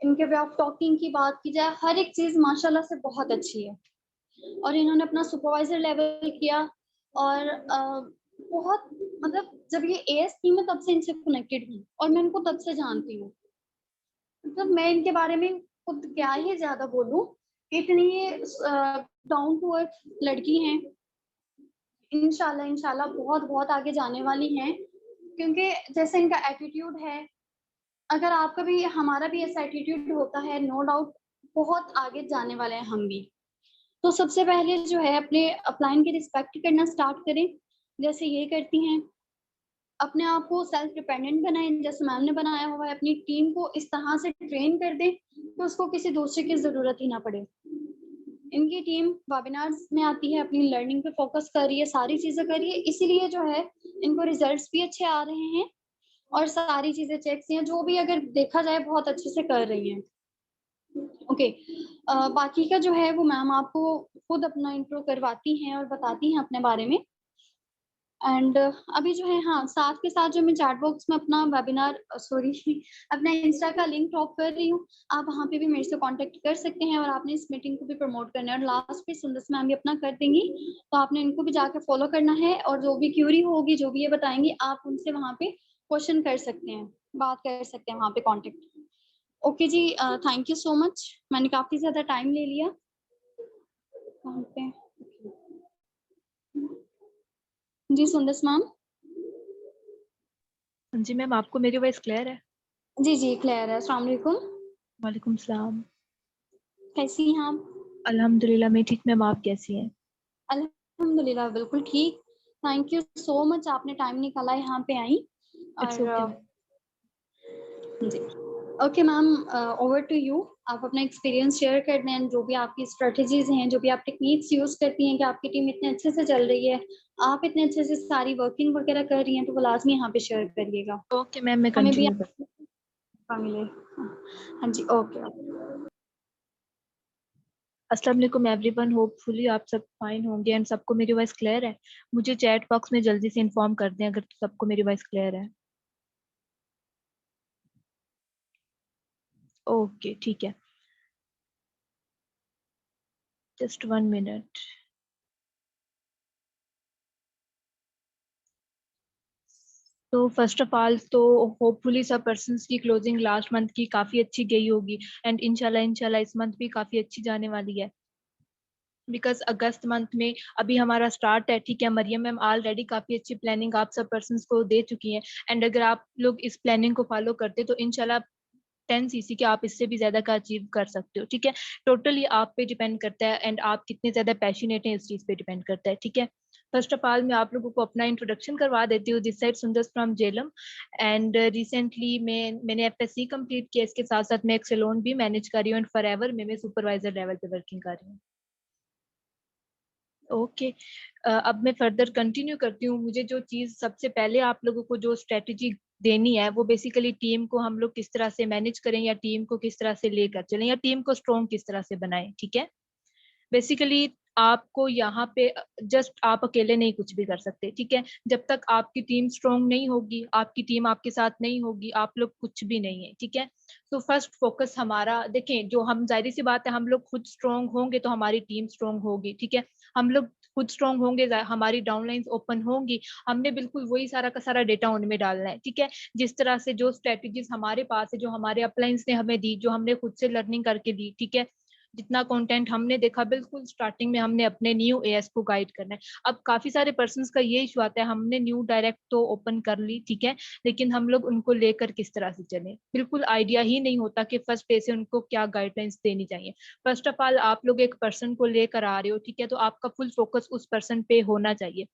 इनके वे ऑफ टॉकिंग की बात की जाए, हर एक चीज माशाल्लाह से बहुत अच्छी है। और इन्होंने अपना सुपरवाइजर लेवल किया, और बहुत, मतलब जब ये एएस थी मैं तब से इनसे कनेक्टेड हूँ, और मैं इनको तब से जानती हूँ, मतलब मैं इनके बारे में खुद क्या ही ज्यादा बोलूं, इतनी ये डाउन टू अर्थ लड़की हैं, इंशाल्लाह इंशाल्लाह बहुत बहुत आगे जाने वाली हैं, क्योंकि जैसे इनका एटीट्यूड है, अगर आपका भी हमारा भी ऐसा एटीट्यूड होता है, नो डाउट बहुत आगे जाने वाले हैं हम भी। तो सबसे पहले जो है अपने अपलाइन की रिस्पेक्ट करना स्टार्ट करें, जैसे ये करती हैं, अपने आप को सेल्फ डिपेंडेंट बनाएं, जैसे मैम ने बनाया हुआ है, अपनी टीम को इस तरह से ट्रेन कर दें कि उसको किसी दूसरे की जरूरत ही ना पड़े। इनकी टीम वेबिनार्स में आती है, अपनी लर्निंग पे फोकस कर रही है, सारी चीजें कर रही है, इसीलिए जो है इनको रिजल्ट्स भी अच्छे आ रहे हैं, और सारी चीजें चेक्स हैं, जो भी अगर देखा जाए बहुत अच्छे से कर रही हैं। ओके, बाकी का जो है वो मैम आपको खुद अपना इंट्रो करवाती हैं और बताती हैं अपने बारे में। एंड अभी जो है, हाँ, साथ के साथ जो मैं चैट बॉक्स में अपना वेबिनार सॉरी अपना इंस्टा का लिंक ड्रॉप कर रही हूँ, आप वहाँ पे भी मेरे से कांटेक्ट कर सकते हैं, और आपने इस मीटिंग को भी प्रमोट करना है, और लास्ट पे सुंदर मैम भी अपना कर देंगी, तो आपने इनको भी जाके फॉलो करना है, और जो भी क्यूरी होगी, जो भी ये बताएंगी, आप उनसे वहाँ पे क्वेश्चन कर सकते हैं, बात कर सकते हैं वहाँ पे कॉन्टेक्ट। ओके जी, थैंक यू सो मच, मैंने काफी ज्यादा टाइम ले लिया। कहाँ पे? जी सुंदर मैम। हाँ जी मैम, आपको मेरी वॉइस क्लियर है? जी जी क्लियर है। अस्सलाम वालेकुम। वालेकुम सलाम। कैसी हैं आप? अल्हम्दुलिल्लाह मैं ठीक। मैम आप कैसी हैं? अल्हम्दुलिल्लाह बिल्कुल ठीक। थैंक यू सो मच, आपने टाइम निकाला यहाँ पे आई। इट्स और ओके। जी okay ma'am, over to you. आप अपना एक्सपीरियंस शेयर कर दें, जो भी आपकी स्ट्रेटजीज हैं, जो भी आप टेक्निक्स यूज करती हैं कि आपकी टीम इतने अच्छे से चल रही है, आप इतने अच्छे से सारी वर्किंग वगैरह कर रही हैं, तो वो लाजमी यहाँ पे शेयर करिएगा, ओके मैम, मैं हमें भी कंटिन्यू कर। आपका मिले। हाँ जी, ओके। अस्सलाम वालेकुम एवरीवन, होपफुली आप सब फाइन होंगे एंड सबको मेरी वॉइस क्लियर है। मुझे चैट बॉक्स में जल्दी से इन्फॉर्म कर दें अगर सबको मेरी वॉइस क्लियर है। ओके ठीक है, जस्ट 1 मिनट। तो फर्स्ट ऑफ ऑल तो होपफुली सब पर्सन्स की क्लोजिंग लास्ट मंथ की काफी अच्छी गई होगी एंड इंशाल्लाह इंशाल्लाह इस मंथ भी काफी अच्छी जाने वाली है। बिकॉज अगस्त मंथ में अभी हमारा स्टार्ट है, ठीक है। मरियम मैम ऑलरेडी काफी अच्छी प्लानिंग आप सब पर्सन्स को दे चुकी हैं एंड अगर आप लोग इस प्लानिंग को फॉलो करते तो इंशाल्लाह 10 CC के आप इससे भी ज्यादा का अचीव कर सकते हो, ठीक है। टोटली आप पे डिपेंड करता है एंड आप कितने ज्यादा पैशनेट हैं इस चीज पे डिपेंड करता है, ठीक है। फर्स्ट ऑफ ऑल मैं आप लोगों को अपना इंट्रोडक्शन करवा देती हूँ। दिस साइड सुंदर फ्रॉम जेलम एंड रिसेंटली मैंने FSC कंप्लीट किया, इसके साथ साथ मैं एक सैलून भी मैनेज कर रही हूँ एंड फॉरएवर में मैं सुपरवाइजर लेवल पे वर्किंग कर रही हूँ। ओके, अब मैं फर्दर कंटिन्यू करती हूँ। मुझे जो चीज सबसे पहले आप लोगों को जो स्ट्रेटेजी देनी है वो बेसिकली टीम को हम लोग किस तरह से मैनेज करें या टीम को किस तरह से लेकर चलें या टीम को स्ट्रॉन्ग किस तरह से बनाएं, ठीक है। बेसिकली आपको यहाँ पे जस्ट आप अकेले नहीं कुछ भी कर सकते, ठीक है। जब तक आपकी टीम स्ट्रॉन्ग नहीं होगी, आपकी टीम आपके साथ नहीं होगी, आप लोग कुछ भी नहीं है, ठीक है। तो फर्स्ट फोकस हमारा देखें, जो हम जाहिर सी बात है हम लोग खुद स्ट्रॉन्ग होंगे तो हमारी टीम स्ट्रॉन्ग होगी, ठीक है। हम लोग खुद स्ट्रॉन्ग होंगे, हमारी डाउनलाइंस ओपन होंगी, हमने बिल्कुल वही सारा का सारा डेटा उनमें डालना है, ठीक है। जिस तरह से जो स्ट्रेटेजीज हमारे पास है, जो हमारे अपलाइंस ने हमें दी, जो हमने खुद से लर्निंग करके दी, ठीक है। जितना कंटेंट हमने देखा, बिल्कुल स्टार्टिंग में हमने अपने न्यू एएस को गाइड करना है। अब काफी सारे पर्सन्स का ये इशू आता है, हमने न्यू डायरेक्ट तो ओपन कर ली, ठीक है, लेकिन हम लोग उनको लेकर किस तरह से चले, बिल्कुल आइडिया ही नहीं होता कि फर्स्ट डे से उनको क्या गाइडलाइंस देनी चाहिए। फर्स्ट ऑफ ऑल आप लोग एक पर्सन को लेकर आ रहे हो, ठीक है, तो आपका फुल फोकस उस पर्सन पे होना चाहिए।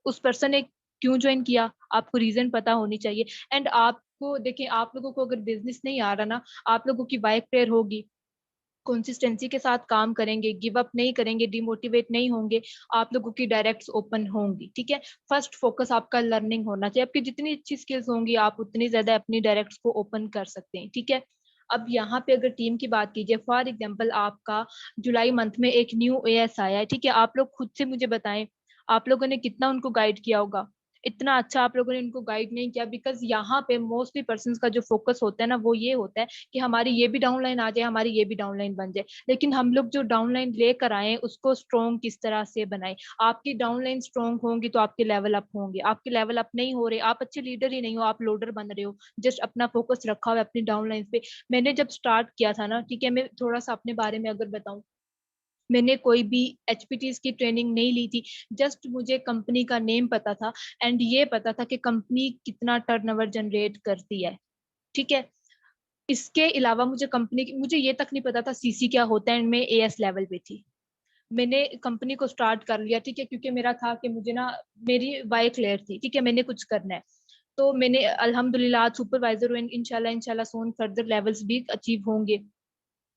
उस पर्सन ने क्यों ज्वाइन किया, आपको रीजन पता होनी चाहिए। एंड आपको देखिए, आप लोगों को अगर बिजनेस नहीं आ रहा ना, आप लोगों की वाई प्रेयर होगी, कंसिस्टेंसी के साथ काम करेंगे, गिव अप नहीं करेंगे, डिमोटिवेट नहीं होंगे, आप लोगों की डायरेक्ट्स ओपन होंगी, ठीक है। फर्स्ट फोकस आपका लर्निंग होना चाहिए। आपकी जितनी अच्छी स्किल्स होंगी आप उतनी ज्यादा अपनी डायरेक्ट्स को ओपन कर सकते हैं, ठीक है। अब यहाँ पे अगर टीम की बात कीजिए, फॉर एग्जाम्पल आपका जुलाई मंथ में एक न्यू एएस आया है, ठीक है। आप लोग खुद से मुझे बताएं, आप लोगों ने कितना उनको गाइड किया होगा? इतना अच्छा आप लोगों ने उनको गाइड नहीं किया, बिकॉज यहाँ पे मोस्टली पर्सन का जो फोकस होता है ना, वो ये होता है कि हमारी ये भी डाउनलाइन आ जाए, हमारी ये भी डाउनलाइन बन जाए। लेकिन हम लोग जो डाउनलाइन लेकर आए उसको स्ट्रॉन्ग किस तरह से बनाए। आपकी डाउनलाइन स्ट्रॉन्ग होंगी तो आपके लेवल अप होंगे, आपके लेवल अप नहीं हो रहे, आप अच्छे लीडर ही नहीं हो, आप लोडर बन रहे हो, जस्ट अपना फोकस रखा हुआ है अपनी डाउनलाइन पे। मैंने जब स्टार्ट किया था ना, ठीक है, मैं थोड़ा सा अपने बारे में अगर बताऊं, मैंने कोई भी HPTs की ट्रेनिंग नहीं ली थी। जस्ट मुझे कंपनी का नेम पता था एंड ये पता था कि कंपनी कितना टर्नओवर जनरेट करती है, ठीक है। इसके अलावा मुझे कंपनी की मुझे ये तक नहीं पता था CC क्या होता है, मैं AS लेवल पे थी। मैंने कंपनी को स्टार्ट कर लिया, ठीक है, क्योंकि मेरा था कि मुझे ना, मेरी वाई क्लियर थी, ठीक है, मैंने कुछ करना है। तो मैंने अल्हम्दुलिल्लाह आज सुपरवाइजर हूँ, इंशाल्लाह इंशाल्लाह सोन फर्दर लेवल्स भी अचीव होंगे।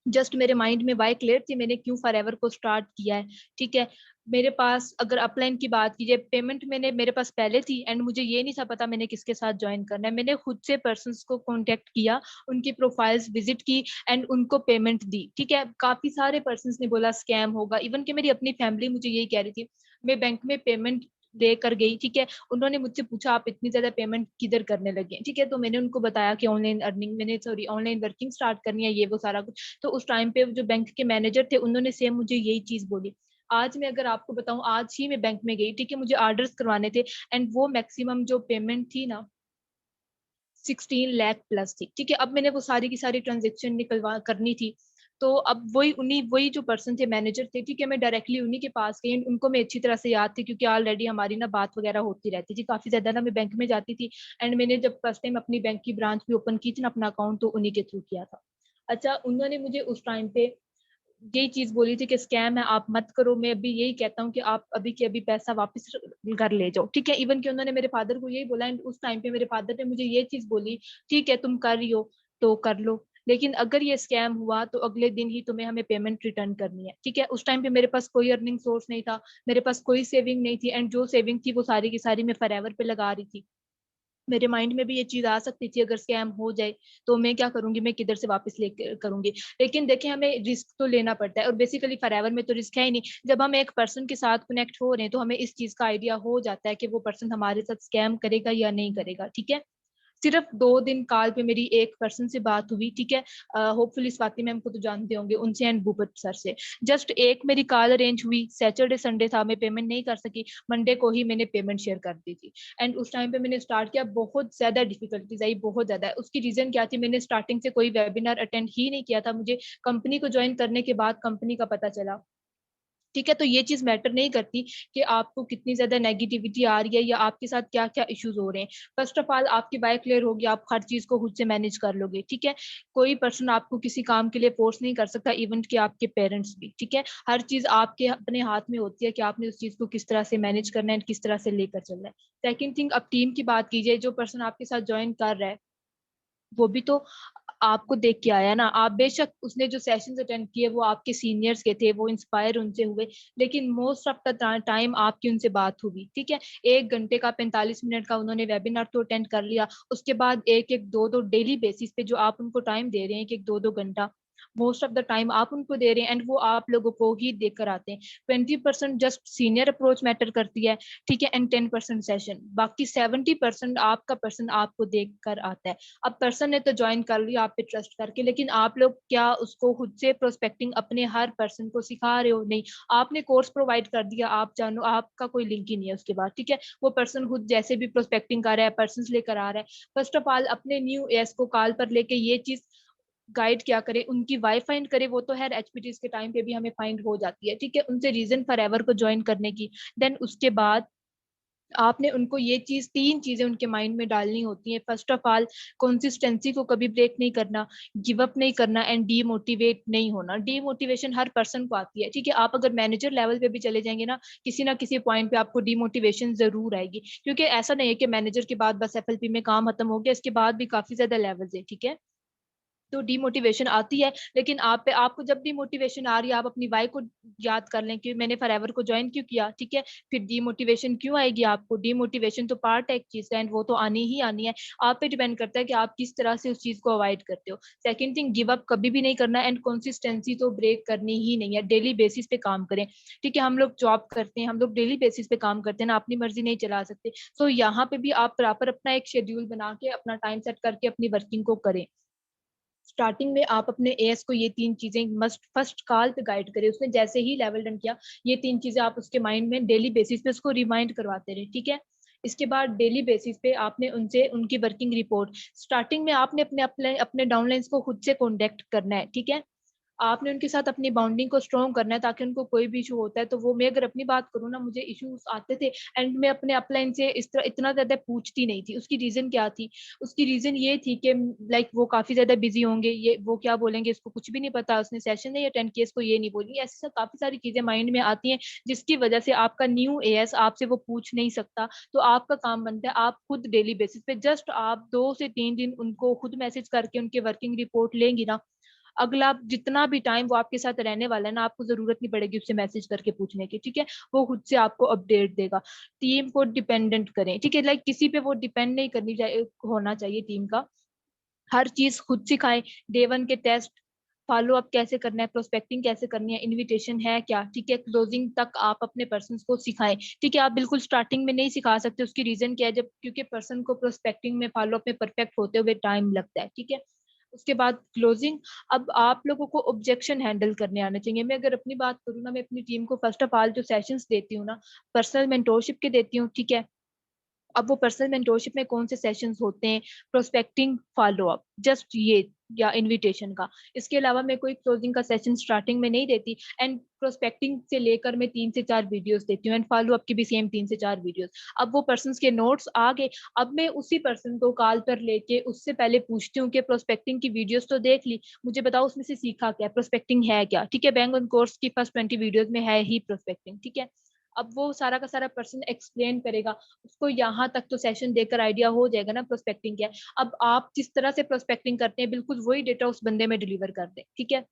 जस्ट मेरे माइंड में वाई क्लियर थी, मैंने क्यों फॉरएवर को स्टार्ट किया है, ठीक है। मेरे पास अगर अपलाइन की बात कीजिए, पेमेंट मैंने मेरे पास पहले थी एंड मुझे ये नहीं था पता मैंने किसके साथ ज्वाइन करना है। मैंने खुद से पर्सन्स को कांटेक्ट किया, उनकी प्रोफाइल्स विजिट की एंड उनको पेमेंट दी, ठीक है। काफी सारे पर्सन्स ने बोला स्कैम होगा, इवन कि मेरी अपनी फैमिली मुझे यही कह रही थी। मैं बैंक में पेमेंट दे कर गई, ठीक है। उन्होंने मुझसे पूछा आप इतनी ज्यादा पेमेंट किधर करने लगे, ठीक है। तो मैंने उनको बताया कि ऑनलाइन अर्निंग, मैंने सॉरी ऑनलाइन वर्किंग स्टार्ट करनी है, ये वो सारा कुछ। तो उस टाइम पे जो बैंक के मैनेजर थे उन्होंने सेम मुझे यही चीज बोली। आज मैं अगर आपको बताऊं, आज ही मैं बैंक में गई, ठीक है, मुझे ऑर्डर्स करवाने थे एंड वो मैक्सिमम जो पेमेंट थी ना 16 लाख प्लस थी, ठीक है। अब मैंने वो सारी की सारी ट्रांजेक्शन निकलवा करनी थी। तो अब वही जो पर्सन थे, मैनेजर थे, ठीक है, मैं डायरेक्टली उन्हीं के पास गई। उनको मैं अच्छी तरह से याद थी क्योंकि ऑलरेडी हमारी ना बात वगैरह होती रहती थी काफी ज्यादा ना, मैं बैंक में जाती थी। एंड मैंने जब फर्स्ट टाइम अपनी बैंक की ब्रांच भी ओपन की थी ना अपना अकाउंट, तो उन्हीं के थ्रू किया था। अच्छा, उन्होंने मुझे उस टाइम पे यही चीज बोली थी कि स्कैम है, आप मत करो। मैं अभी यही कहता हूँ कि आप अभी के अभी पैसा वापस घर ले जाओ, ठीक है। इवन कि उन्होंने मेरे फादर को यही बोला एंड उस टाइम पे मेरे फादर ने मुझे ये चीज बोली, ठीक है तुम कर रही हो तो कर लो, लेकिन अगर ये स्कैम हुआ तो अगले दिन ही तुम्हें हमें पेमेंट रिटर्न करनी है, ठीक है। उस टाइम पे मेरे पास कोई अर्निंग सोर्स नहीं था, मेरे पास कोई सेविंग नहीं थी एंड जो सेविंग थी वो सारी की सारी मैं फॉरएवर पे लगा रही थी। मेरे माइंड में भी ये चीज आ सकती थी अगर स्कैम हो जाए तो मैं क्या करूंगी, मैं किधर से वापस ले करूंगी। लेकिन देखिए हमें रिस्क तो लेना पड़ता है और बेसिकली फॉरएवर में तो रिस्क है ही नहीं। जब हम एक पर्सन के साथ कनेक्ट हो रहे हैं तो हमें इस चीज का आइडिया हो जाता है कि वो पर्सन हमारे साथ स्कैम करेगा या नहीं करेगा, ठीक है। सिर्फ 2 दिन कॉल पे मेरी एक पर्सन से बात हुई, ठीक है। होपफुली स्वाति मैम को तो जानते होंगे, उनसे एंड भूपत सर से जस्ट एक मेरी कॉल अरेंज हुई। सैटरडे संडे था, मैं पेमेंट नहीं कर सकी, मंडे को ही मैंने पेमेंट शेयर कर दी थी। एंड उस टाइम पे मैंने स्टार्ट किया, बहुत ज्यादा डिफिकल्टीज आई, बहुत ज्यादा। उसकी रीजन क्या थी, मैंने स्टार्टिंग से कोई वेबिनार अटेंड ही नहीं किया था। मुझे कंपनी को ज्वाइन करने के बाद कंपनी का पता चला, ठीक है। तो ये चीज मैटर नहीं करती कि आपको कितनी ज्यादा नेगेटिविटी आ रही है या आपके साथ क्या क्या इश्यूज हो रहे हैं। फर्स्ट ऑफ ऑल आपकी बाय क्लियर होगी, आप हर चीज को खुद से मैनेज कर लोगे, ठीक है। कोई पर्सन आपको किसी काम के लिए फोर्स नहीं कर सकता, इवन कि आपके पेरेंट्स भी, ठीक है। हर चीज आपके अपने हाथ में होती है कि आपने उस चीज को किस तरह से मैनेज करना है, किस तरह से लेकर चलना है। सेकेंड थिंग, अब टीम की बात कीजिए, जो पर्सन आपके साथ ज्वाइन कर रहा है वो भी तो आपको देख के आया ना। आप बेशक उसने जो सेशंस अटेंड किए वो आपके सीनियर्स के थे, वो इंस्पायर उनसे हुए, लेकिन मोस्ट ऑफ द टाइम आपकी उनसे बात हुई, ठीक है। 1 घंटे का 45 मिनट का उन्होंने वेबिनार तो अटेंड कर लिया, उसके बाद एक एक दो दो डेली बेसिस पे जो आप उनको टाइम दे रहे हैं, एक एक दो दो घंटा मोस्ट ऑफ द टाइम आप उनको दे रहे हैं एंड वो आप लोगों को ही देकर आते हैं। 20% जस्ट सीनियर अप्रोच मैटर करती है, ठीक है, एंड 10% सेशन, बाकी 70% आपका पर्सन आपको देख कर आता है। अब पर्सन ने तो ज्वाइन कर लिया आप पे ट्रस्ट करके, लेकिन आप लोग क्या उसको खुद से प्रोस्पेक्टिंग अपने हर पर्सन को सिखा रहे हो? नहीं। आपने कोर्स प्रोवाइड कर दिया, आप जानो, आपका कोई लिंक ही नहीं है उसके बाद, ठीक है। वो पर्सन खुद जैसे भी प्रोस्पेक्टिंग कर रहा है, पर्सन लेकर आ रहा है। फर्स्ट ऑफ ऑल अपने न्यू एस को कॉल पर लेके ये चीज गाइड क्या करे, उनकी वाई फाइंड करे, वो तो है एचपीटीज के टाइम पे भी हमें फाइंड हो जाती है, ठीक है। उनसे रीजन फॉर एवर को ज्वाइन करने की, देन उसके बाद आपने उनको ये चीज, 3 चीजें उनके माइंड में डालनी होती है। फर्स्ट ऑफ ऑल कंसिस्टेंसी को कभी ब्रेक नहीं करना, गिव अप नहीं करना एंड डीमोटिवेट नहीं होना। डीमोटिवेशन हर पर्सन को आती है, ठीक है। आप अगर मैनेजर लेवल पे भी चले जाएंगे ना किसी पॉइंट पे आपको डीमोटिवेशन जरूर आएगी, क्योंकि ऐसा नहीं है कि मैनेजर के बाद बस एफएलपी में काम खत्म हो गया, इसके बाद भी काफी ज्यादा लेवल्स है, ठीक है। तो डिमोटिवेशन आती है, लेकिन आप पे, आपको जब डिमोटिवेशन आ रही है आप अपनी वाई को याद कर लें कि मैंने फॉरएवर को ज्वाइन क्यों किया, ठीक है। फिर डिमोटिवेशन क्यों आएगी आपको, डिमोटिवेशन तो पार्ट है एक चीज का एंड वो तो आनी ही आनी है। आप पे डिपेंड करता है कि आप किस तरह से उस चीज को अवॉइड करते हो। सेकंड थिंग, गिव अप कभी भी नहीं करना एंड कंसिस्टेंसी तो ब्रेक करनी ही नहीं है। डेली बेसिस पे काम करें, ठीक है। हम लोग जॉब करते हैं, हम लोग डेली बेसिस पे काम करते हैं ना, अपनी मर्जी नहीं चला सकते। सो यहाँ पे भी आप प्रॉपर अपना एक शेड्यूल बना के अपना टाइम सेट करके अपनी वर्किंग को करें। स्टार्टिंग में आप अपने एएस को ये 3 चीजें मस्ट फर्स्ट कॉल पे गाइड करें, उसने जैसे ही लेवल डन किया ये 3 चीजें आप उसके माइंड में डेली बेसिस पे उसको रिमाइंड करवाते रहे, ठीक है। इसके बाद डेली बेसिस पे आपने उनसे उनकी वर्किंग रिपोर्ट, स्टार्टिंग में आपने अपने अपने अपने डाउनलाइंस को खुद से कॉन्टेक्ट करना है, ठीक है। आपने उनके साथ अपनी बाउंडिंग को स्ट्रॉन्ग करना है ताकि उनको कोई भी इशू होता है तो वो, मैं अगर अपनी बात करूँ ना, मुझे इश्यूज आते थे एंड मैं अपने अपलाइन से इस तरह इतना ज्यादा पूछती नहीं थी। उसकी रीजन क्या थी, उसकी रीजन ये थी कि लाइक वो काफी ज्यादा बिजी होंगे, ये वो क्या बोलेंगे, इसको कुछ भी नहीं पता, उसने सेशन नहीं अटेंड किया, इसको ये नहीं बोलेंगे, ऐसी सब काफी सारी चीजें माइंड में आती हैं जिसकी वजह से आपका न्यू एएस आपसे वो पूछ नहीं सकता। तो आपका काम बनता है आप खुद डेली बेसिस पे जस्ट आप 2 से 3 दिन उनको खुद मैसेज करके उनके वर्किंग रिपोर्ट लेंगी ना, अगला जितना भी टाइम वो आपके साथ रहने वाला है ना, आपको जरूरत नहीं पड़ेगी उससे मैसेज करके पूछने की, ठीक है, वो खुद से आपको अपडेट देगा। टीम को डिपेंडेंट करें, ठीक है, लाइक किसी पे वो डिपेंड नहीं करनी चाहिए, होना चाहिए टीम का, हर चीज खुद सिखाएं। डे 1 के टेस्ट, फॉलो अप कैसे करना है, प्रोस्पेक्टिंग कैसे करनी है, इनविटेशन है क्या, ठीक है, क्लोजिंग तक आप अपने पर्सन को सिखाएं, ठीक है। आप बिल्कुल स्टार्टिंग में नहीं सिखा सकते, उसकी रीजन क्या है, जब क्योंकि पर्सन को प्रोस्पेक्टिंग में फॉलो अप में परफेक्ट होते हुए टाइम लगता है, ठीक है। उसके बाद क्लोजिंग। अब आप लोगों को ऑब्जेक्शन हैंडल करने आने चाहिए। मैं अगर अपनी बात करूँ ना, मैं अपनी टीम को फर्स्ट ऑफ ऑल जो सेशंस देती हूँ ना, पर्सनल मेंटोरशिप के देती हूँ, ठीक है। अब वो पर्सनल मेंटोरशिप में कौन से सेशंस होते हैं, प्रोस्पेक्टिंग, फॉलो अप, जस्ट ये, या इनविटेशन का। इसके अलावा मैं कोई क्लोजिंग का सेशन स्टार्टिंग में नहीं देती। एंड प्रोस्पेक्टिंग से लेकर मैं 3 से 4 वीडियोस देती हूँ, एंड फॉलो अप की भी सेम 3 से 4 वीडियोस। अब वो पर्सन के नोट्स आ गए, अब मैं उसी पर्सन को कॉल पर लेके उससे पहले पूछती हूँ कि प्रोस्पेक्टिंग की वीडियोस तो देख ली, मुझे बताओ उसमें से सीखा क्या, प्रोस्पेक्टिंग है क्या, ठीक है। बैंक ऑन कोर्स की फर्स्ट 20 वीडियोस में है ही प्रोस्पेक्टिंग, ठीक है। अब वो सारा का सारा पर्सन एक्सप्लेन करेगा, उसको यहाँ तक तो सेशन देकर आइडिया हो जाएगा ना प्रोस्पेक्टिंग क्या है। अब आप जिस तरह से प्रोस्पेक्टिंग करते हैं बिल्कुल वही डेटा उस बंदे में डिलीवर कर दें, ठीक है।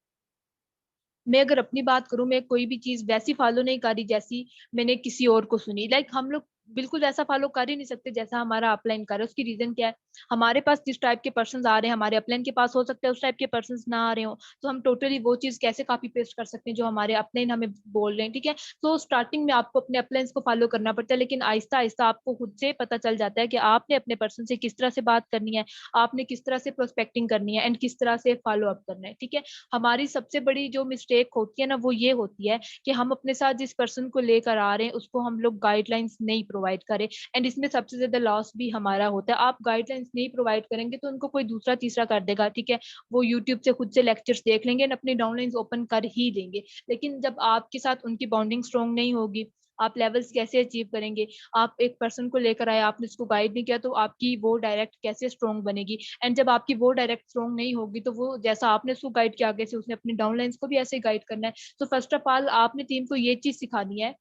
मैं अगर अपनी बात करूं, मैं कोई भी चीज वैसी फॉलो नहीं करी जैसी मैंने किसी और को सुनी। लाइक हम लोग बिल्कुल वैसा फॉलो कर ही नहीं सकते जैसा हमारा अपलाइन कर रहा है। उसकी रीजन क्या है, हमारे पास जिस टाइप के पर्सन आ रहे हैं, हमारे अपलाइन के पास हो सकता है उस टाइप के पर्सन ना आ रहे हो, तो हम टोटली वो चीज कैसे कॉपी पेस्ट कर सकते हैं जो हमारे अपलाइन हमें बोल रहे हैं, ठीक है। तो स्टार्टिंग में आपको अपने अपलाइंस को फॉलो करना पड़ता है, लेकिन आहिस्ता आहिस्ता आपको खुद से पता चल जाता है कि आपने अपने पर्सन से किस तरह से बात करनी है, आपने किस तरह से प्रोस्पेक्टिंग करनी है, एंड किस तरह से फॉलो अप करना है, ठीक है। हमारी सबसे बड़ी जो मिस्टेक होती है ना, वो ये होती है कि हम अपने साथ जिस पर्सन को लेकर आ रहे हैं उसको हम लोग गाइडलाइंस नहीं प्रोवाइड करें। एंड इसमें सबसे ज्यादा लॉस भी हमारा होता है। आप गाइडलाइंस नहीं प्रोवाइड करेंगे तो उनको कोई दूसरा तीसरा कर देगा, ठीक है। वो यूट्यूब से खुद से लेक्चर्स देख लेंगे और अपनी डाउनलाइंस ओपन कर ही लेंगे। लेकिन जब आपके साथ उनकी बॉन्डिंग स्ट्रॉन्ग नहीं होगी, आप लेवल्स कैसे अचीव करेंगे। आप एक पर्सन को लेकर आए, आपने उसको गाइड नहीं किया, तो आपकी वो डायरेक्ट कैसे स्ट्रॉन्ग बनेगी। एंड जब आपकी वो डायरेक्ट स्ट्रॉन्ग नहीं होगी, तो वो जैसा आपने उसको गाइड किया आगे से उसने अपनी डाउनलाइंस को भी ऐसे गाइड करना है। तो फर्स्ट ऑफ ऑल आपने टीम को ये चीज सिखानी है,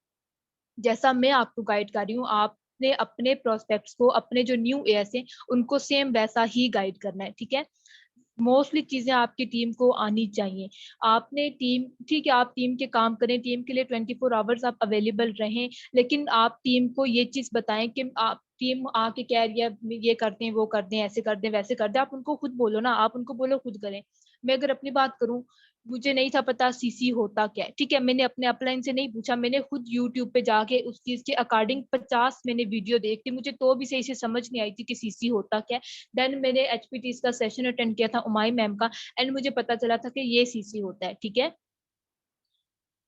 जैसा मैं आपको गाइड कर रही हूँ, आपने अपने प्रोस्पेक्ट्स को, अपने जो न्यू एयर्स हैं उनको सेम वैसा ही गाइड करना है, ठीक है। मोस्टली चीजें आपकी टीम को आनी चाहिए। आपने टीम, ठीक है, आप टीम के काम करें, टीम के लिए 24 आवर्स आप अवेलेबल रहें, लेकिन आप टीम को ये चीज बताएं कि आप टीम आके कह रही है ये करते हैं, वो करते हैं, ऐसे करते हैं, वैसे करते हैं, आप उनको खुद बोलो ना, आप उनको बोलो खुद करें। मैं अगर अपनी बात करूं, मुझे नहीं था पता सीसी होता क्या है, ठीक है। मैंने अपने अपलाइन से नहीं पूछा, मैंने खुद यूट्यूब पे जाके उस चीज के अकॉर्डिंग 50 मैंने वीडियो देखी, मुझे तो भी सही से समझ नहीं आई थी कि सीसी होता क्या है। देन मैंने एचपीटी का सेशन अटेंड किया था उमाई मैम का, एंड मुझे पता चला था कि ये सीसी होता है, ठीक है।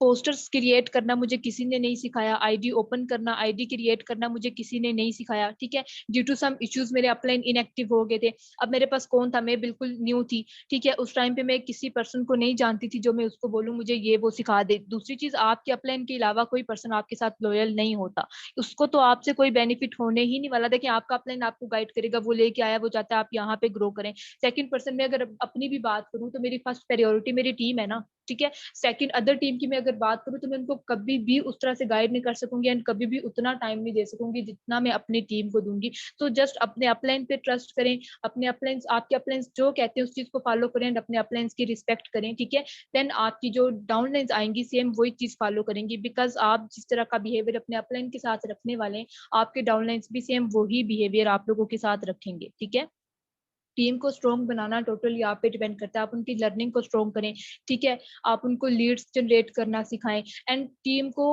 पोस्टर्स क्रिएट करना मुझे किसी ने नहीं सिखाया, आईडी ओपन करना, आईडी क्रिएट करना मुझे किसी ने नहीं सिखाया, ठीक है। ड्यू टू सम इश्यूज मेरे अपलाइन इनएक्टिव हो गए थे। अब मेरे पास कौन था, मैं बिल्कुल न्यू थी, ठीक है। उस टाइम पे मैं किसी पर्सन को नहीं जानती थी जो मैं उसको बोलूँ मुझे ये वो सिखा दे। दूसरी चीज, आपके अपलाइन के अलावा कोई पर्सन आपके साथ लॉयल नहीं होता, उसको तो आपसे कोई बेनिफिट होने ही नहीं वाला। देखिए आपका अपलाइन आपको गाइड करेगा, वो लेके आया, वो चाहता है आप यहाँ पे ग्रो करें। सेकंड पर्सन में अगर अपनी भी बात करूँ तो मेरी फर्स्ट प्रायोरिटी मेरी टीम है ना, ठीक है। सेकंड अदर टीम की मैं अगर बात करूँ तो मैं उनको कभी भी उस तरह से गाइड नहीं कर सकूंगी, एंड कभी भी उतना टाइम नहीं दे सकूंगी जितना मैं अपनी टीम को दूंगी। तो जस्ट अपने अपलाइन पे ट्रस्ट करें, अपने अपलाइन, आपके अपलाइन जो कहते हैं उस चीज को फॉलो करें, एंड अपने अपलाइन की रिस्पेक्ट करें, ठीक है। देन आपकी जो डाउनलाइंस आएंगी सेम वही चीज फॉलो करेंगी, बिकॉज आप जिस तरह का बिहेवियर अपने अपलाइन के साथ रखने वाले हैं, आपके डाउनलाइंस भी सेम वही बिहेवियर आप लोगों के साथ रखेंगे, ठीक है। टीम को स्ट्रॉन्ग बनाना टोटली आप पे डिपेंड करता है, आप उनकी लर्निंग को स्ट्रॉन्ग करें, ठीक है। आप उनको लीड्स जनरेट करना सिखाएं, एंड टीम को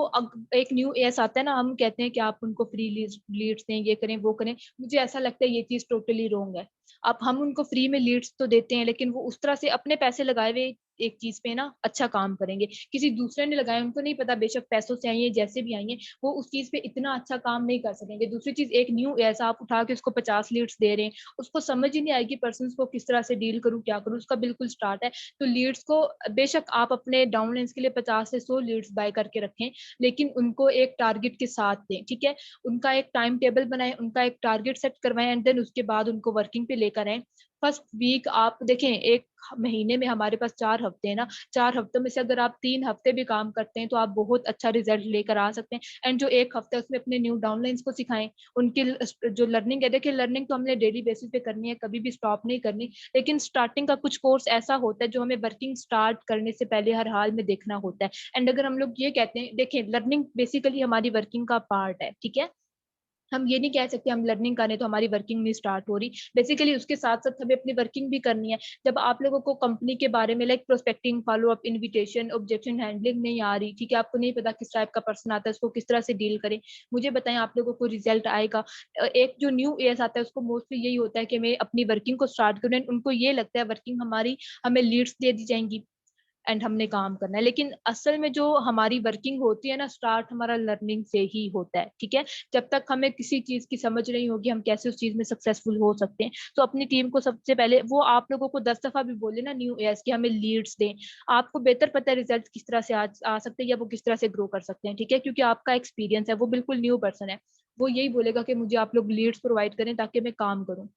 एक न्यू एस आता है ना, हम कहते हैं कि आप उनको फ्री लीड्स दें, ये करें वो करें। मुझे ऐसा लगता है ये चीज टोटली रॉन्ग है। अब हम उनको फ्री में लीड्स तो देते हैं, लेकिन वो उस तरह से अपने पैसे लगाए हुए एक चीज पे ना अच्छा काम करेंगे, किसी दूसरे ने लगाए, उनको नहीं पता, बेशक पैसों से आइए जैसे भी आइए, वो उस चीज पे इतना अच्छा काम नहीं कर सकेंगे। दूसरी चीज, एक न्यू ऐसा आप उठा के उसको 50 लीड्स दे रहे हैं, उसको समझ ही नहीं आएगी पर्सन को किस तरह से डील करूँ, क्या करूँ, उसका बिल्कुल स्टार्ट है। तो लीड्स को बेशक आप अपने डाउनलाइंस के लिए 50 से 100 लीड्स बाय करके रखें, लेकिन उनको एक टारगेट के साथ दें, ठीक है। उनका एक टाइम टेबल बनाएं, उनका एक टारगेट सेट करवाएं, एंड देन उसके बाद उनको वर्किंग पे लेकर आए। फर्स्ट वीक आप देखें, एक महीने में हमारे पास 4 हफ्ते हैं ना, 4 हफ्तों में से अगर आप 3 हफ्ते भी काम करते हैं तो आप बहुत अच्छा रिजल्ट लेकर आ सकते हैं। एंड जो एक हफ्ता है उसमें अपने न्यू डाउनलाइंस को सिखाएं, उनकी जो लर्निंग है, देखिए लर्निंग तो हमने डेली बेसिस पे करनी है, कभी भी स्टॉप नहीं करनी, लेकिन स्टार्टिंग का कुछ कोर्स ऐसा होता है जो हमें वर्किंग स्टार्ट करने से पहले हर हाल में देखना होता है। एंड अगर हम लोग ये कहते हैं, देखिए लर्निंग बेसिकली हमारी वर्किंग का पार्ट है, ठीक है, हम ये नहीं कह सकते हम लर्निंग करें तो हमारी वर्किंग नहीं स्टार्ट हो रही, बेसिकली उसके साथ साथ हमें अपनी वर्किंग भी करनी है। जब आप लोगों को कंपनी के बारे में like prospecting, follow up, invitation, objection handling नहीं आ रही, ठीक है, आपको नहीं पता किस टाइप का पर्सन आता है, उसको किस तरह से डील करें, मुझे बताएं, आप लोगों को रिजल्ट आएगा। एक जो न्यू एस आता है उसको मोस्टली यही होता है कि मैं अपनी वर्किंग को स्टार्ट करूँ, उनको ये लगता है वर्किंग हमारी, हमें लीड्स दे दी जाएंगी एंड हमने काम करना है, लेकिन असल में जो हमारी वर्किंग होती है ना, स्टार्ट हमारा लर्निंग से ही होता है, ठीक है। जब तक हमें किसी चीज की समझ नहीं होगी हम कैसे उस चीज में सक्सेसफुल हो सकते हैं। तो अपनी टीम को सबसे पहले, वो आप लोगों को 10 दफा भी बोले ना न्यू एयर्स की हमें लीड्स दें, आपको बेहतर पता है रिजल्ट किस तरह से आ सकते हैं या वो किस तरह से ग्रो कर सकते हैं, ठीक है, क्योंकि आपका एक्सपीरियंस है, वो बिल्कुल न्यू पर्सन है, वो यही बोलेगा कि मुझे आप लोग लीड्स प्रोवाइड करें ताकि मैं काम करूं,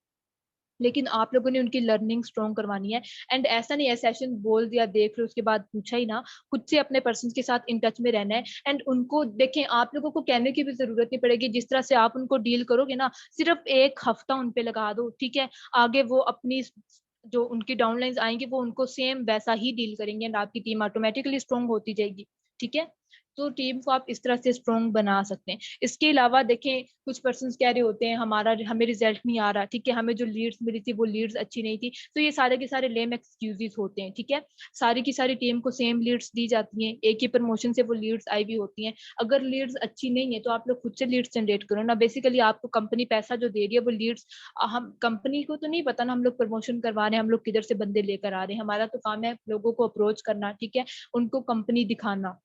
लेकिन आप लोगों ने उनकी लर्निंग स्ट्रॉन्ग करवानी है। एंड ऐसा नहीं है सेशन बोल दिया देख लो उसके बाद पूछा ही ना, खुद से अपने पर्सन के साथ इन टच में रहना है। एंड उनको देखें, आप लोगों को कहने की भी जरूरत नहीं पड़ेगी, जिस तरह से आप उनको डील करोगे ना, सिर्फ एक हफ्ता उन पे लगा दो, ठीक है, आगे वो अपनी जो उनकी डाउनलाइंस आएंगे वो उनको सेम वैसा ही डील करेंगे एंड आपकी टीम ऑटोमेटिकली स्ट्रॉन्ग होती जाएगी, ठीक है। तो टीम को आप इस तरह से स्ट्रॉन्ग बना सकते हैं। इसके अलावा देखें, कुछ पर्सन कह रहे होते हैं हमारा हमें रिजल्ट नहीं आ रहा, ठीक है, हमें जो लीड्स मिली थी वो लीड्स अच्छी नहीं थी, तो ये सारे के सारे लेम एक्सक्यूजेस होते हैं, ठीक है। सारी की सारी टीम को सेम लीड्स दी जाती हैं, एक ही प्रमोशन से वो लीड्स आई हुई होती हैं। अगर लीड्स अच्छी नहीं है तो आप लोग खुद से लीड्स जनरेट करो ना, बेसिकली आपको कंपनी पैसा जो दे रही है वो लीड्स, हम कंपनी को तो नहीं पता ना हम लोग प्रमोशन करवा रहे हैं, हम लोग किधर से बंदे लेकर आ रहे हैं, हमारा तो काम है लोगों को अप्रोच करना, ठीक है, उनको कंपनी दिखाना।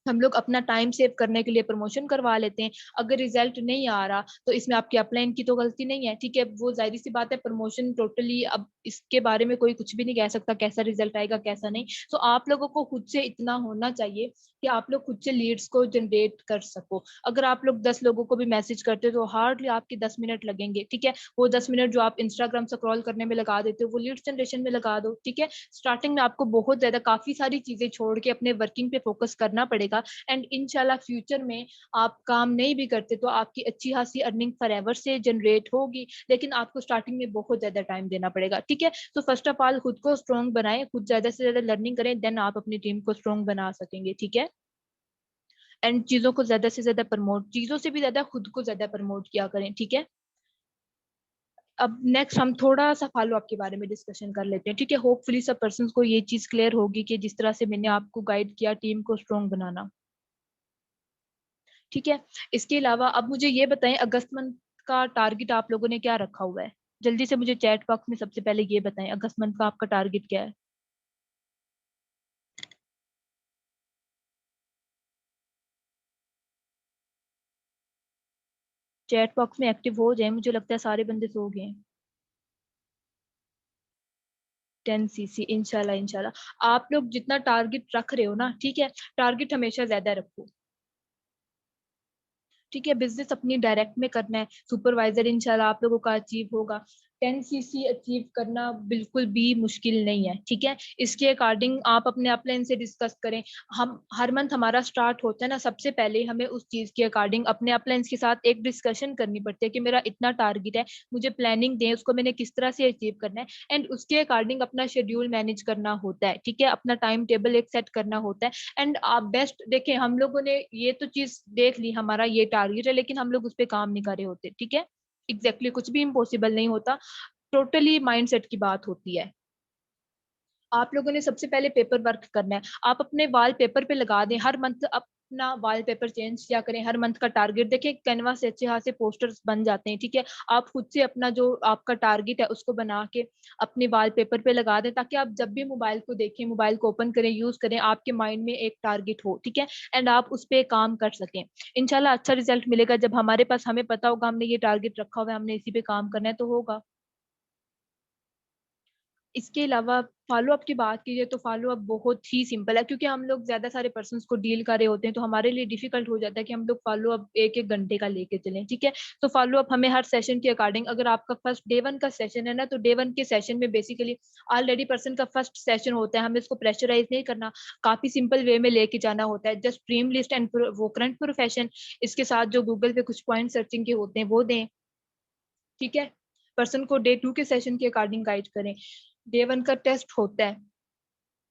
हम लोग अपना टाइम सेव करने के लिए प्रमोशन करवा लेते हैं। अगर रिजल्ट नहीं आ रहा तो इसमें आपकी अपलाइन की तो गलती नहीं है, ठीक है, वो जाहिर सी बात है प्रमोशन टोटली, अब इसके बारे में कोई कुछ भी नहीं कह सकता कैसा रिजल्ट आएगा कैसा नहीं। तो आप लोगों को खुद से इतना होना चाहिए कि आप लोग खुद से लीड्स को जनरेट कर सको। अगर आप लोग 10 लोगों को भी मैसेज करते हो तो हार्डली आपके 10 मिनट लगेंगे, ठीक है, वो 10 मिनट जो आप इंस्टाग्राम स्क्रॉल करने में लगा देते हो वो लीड्स जनरेशन में लगा दो, ठीक है। स्टार्टिंग में आपको बहुत ज्यादा काफी सारी चीजें छोड़ के अपने वर्किंग पे फोकस करना पड़ेगा। एंड इंशाल्लाह फ्यूचर में आप काम नहीं भी करते तो आपकी अच्छी खासी अर्निंग फॉरएवर से जनरेट होगी, लेकिन आपको स्टार्टिंग में बहुत ज्यादा टाइम देना पड़ेगा, ठीक है। तो फर्स्ट ऑफ ऑल खुद को स्ट्रॉन्ग बनाएं, खुद ज्यादा से ज्यादा लर्निंग करें, देन आप अपनी टीम को स्ट्रॉन्ग बना सकेंगे, ठीक है। एंड चीजों को ज्यादा से ज्यादा प्रमोट, चीजों से भी ज्यादा खुद को ज्यादा प्रमोट किया करें, ठीक है। अब नेक्स्ट हम थोड़ा सा फॉलो अप के बारे में डिस्कशन कर लेते हैं, ठीक है। होपफुली सब पर्सन को ये चीज क्लियर होगी कि जिस तरह से मैंने आपको गाइड किया टीम को स्ट्रॉन्ग बनाना, ठीक है। इसके अलावा अब मुझे ये बताएं अगस्त मंथ का टारगेट आप लोगों ने क्या रखा हुआ है, जल्दी से मुझे चैट बॉक्स में सबसे पहले ये बताएं अगस्त मंथ का आपका टारगेट क्या है। चैट बॉक्स में एक्टिव हो जाए, मुझे लगता है सारे बंदे सो गए हैं। 10 cc, इंशाल्लाह इंशाल्लाह आप लोग जितना टारगेट रख रहे हो ना, ठीक है, टारगेट हमेशा ज्यादा रखो, ठीक है। बिजनेस अपनी डायरेक्ट में करना है, सुपरवाइजर इंशाल्लाह आप लोगों का अचीव होगा। 10 cc अचीव करना बिल्कुल भी मुश्किल नहीं है, ठीक है। इसके अकॉर्डिंग आप अपने अपलाइन से डिस्कस करें। हम हर मंथ हमारा स्टार्ट होता है ना, सबसे पहले हमें उस चीज के अकॉर्डिंग अपने अपलाइन के साथ एक डिस्कशन करनी पड़ती है कि मेरा इतना टारगेट है, मुझे प्लानिंग दें उसको मैंने किस तरह से अचीव करना है, एंड उसके अकॉर्डिंग अपना शेड्यूल मैनेज करना होता है, ठीक है, अपना टाइम टेबल एक सेट करना होता है। एंड आप बेस्ट देखें, हम लोगों ने ये तो चीज देख ली हमारा ये टारगेट है, लेकिन हम लोग उस पर काम नहीं कर रहे होते, ठीक है। कुछ भी इम्पॉसिबल नहीं होता, टोटली माइंडसेट की बात होती है। आप लोगों ने सबसे पहले पेपर वर्क करना है, आप अपने वॉल पेपर पे लगा दें, हर मंथ अपना वॉल पेपर चेंज किया करें, हर मंथ का टारगेट देखें, कैनवा से अच्छे खासे पोस्टर्स बन जाते हैं, ठीक है। आप खुद से अपना जो आपका टारगेट है उसको बना के अपने वॉल पेपर पे लगा दें, ताकि आप जब भी मोबाइल को देखें, मोबाइल को ओपन करें, यूज करें, आपके माइंड में एक टारगेट हो, ठीक है, एंड आप उस पर काम कर सकें। इंशाल्लाह अच्छा रिजल्ट मिलेगा जब हमारे पास, हमें पता होगा हमने ये टारगेट रखा हुआ है, हमने इसी पे काम करना है तो होगा। इसके अलावा फॉलो अप की बात कीजिए तो फॉलो अप बहुत ही सिंपल है, क्योंकि हम लोग ज्यादा सारे पर्सन्स को डील कर रहे होते हैं, तो हमारे लिए डिफिकल्ट हो जाता है कि हम लोग फॉलो अप एक एक घंटे का लेके चलें, ठीक है। तो फॉलो अप हमें हर सेशन के अकॉर्डिंग, अगर आपका फर्स्ट डे 1 का सेशन है ना, तो डे 1 के सेशन में बेसिकली ऑलरेडी पर्सन का फर्स्ट सेशन होता है, हमें इसको प्रेशराइज नहीं करना, काफी सिंपल वे में लेके जाना होता है। जस्ट ड्रीम लिस्ट एंड वो करंट प्रोफेशन, इसके साथ जो गूगल पे कुछ पॉइंट सर्चिंग के होते हैं वो दें, ठीक है। पर्सन को डे 2 के सेशन के अकॉर्डिंग गाइड करें। डे 1 का टेस्ट होता है,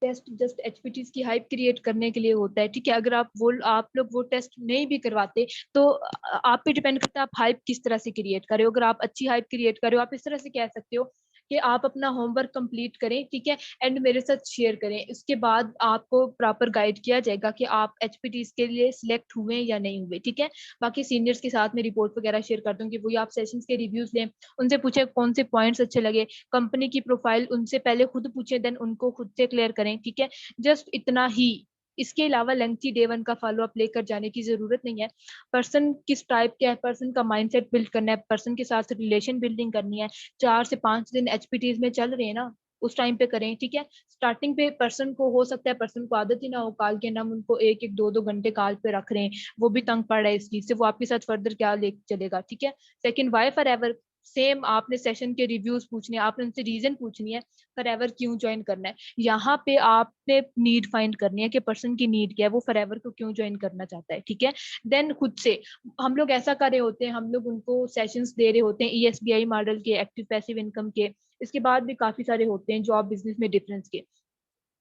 टेस्ट जस्ट एचपीटीज की हाइप क्रिएट करने के लिए होता है, ठीक है। अगर आप लोग वो टेस्ट नहीं भी करवाते तो आप पे डिपेंड करता है आप हाइप किस तरह से क्रिएट कर रहे हो। अगर आप अच्छी हाइप क्रिएट कर रहे हो, आप इस तरह से कह सकते हो कि आप अपना होमवर्क कंप्लीट करें, ठीक है, एंड मेरे साथ शेयर करें। इसके बाद आपको प्रॉपर गाइड किया जाएगा कि आप एचपीटीज के लिए सिलेक्ट हुए या नहीं हुए, ठीक है। बाकी सीनियर्स के साथ में रिपोर्ट वगैरह शेयर कर दूंगी, वही आप सेशंस के रिव्यूज लें, उनसे पूछे कौन से पॉइंट्स अच्छे लगे, कंपनी की प्रोफाइल उनसे पहले खुद पूछे, देन उनको खुद से क्लियर करें, ठीक है। जस्ट इतना ही। इसके अलावा लेंथी डे 1 का फॉलो अप लेकर जाने की जरूरत नहीं है। पर्सन किस टाइप का है, पर्सन का माइंडसेट बिल्ड करना है, पर्सन के साथ रिलेशन बिल्डिंग करनी है। 4 से 5 दिन एचपीटीज में चल रहे हैं ना, उस टाइम पे करें, ठीक है। स्टार्टिंग पे पर्सन को हो सकता है पर्सन को आदत ही ना हो कॉल के, हम उनको एक एक दो दो घंटे कॉल पे रख रहे हैं, वो भी तंग पड़ रहा है इस चीज से, वो आपके साथ फर्दर क्या ले चलेगा, ठीक है। Second, why for ever, same आपने सेशन के रिव्यूज पूछने, आपने उनसे रीजन पूछनी है फॉरएवर क्यों ज्वाइन करना है। यहाँ पे आपने नीड फाइंड करनी है कि पर्सन की नीड क्या है, वो फॉरएवर को क्यों ज्वाइन करना चाहता है, ठीक है। देन खुद से हम लोग ऐसा कर रहे होते हैं, हम लोग उनको सेशंस दे रहे होते हैं ईएसबीआई मॉडल के, एक्टिव पैसिव इनकम के, इसके बाद भी काफी सारे होते हैं जॉब बिजनेस में डिफरेंस के।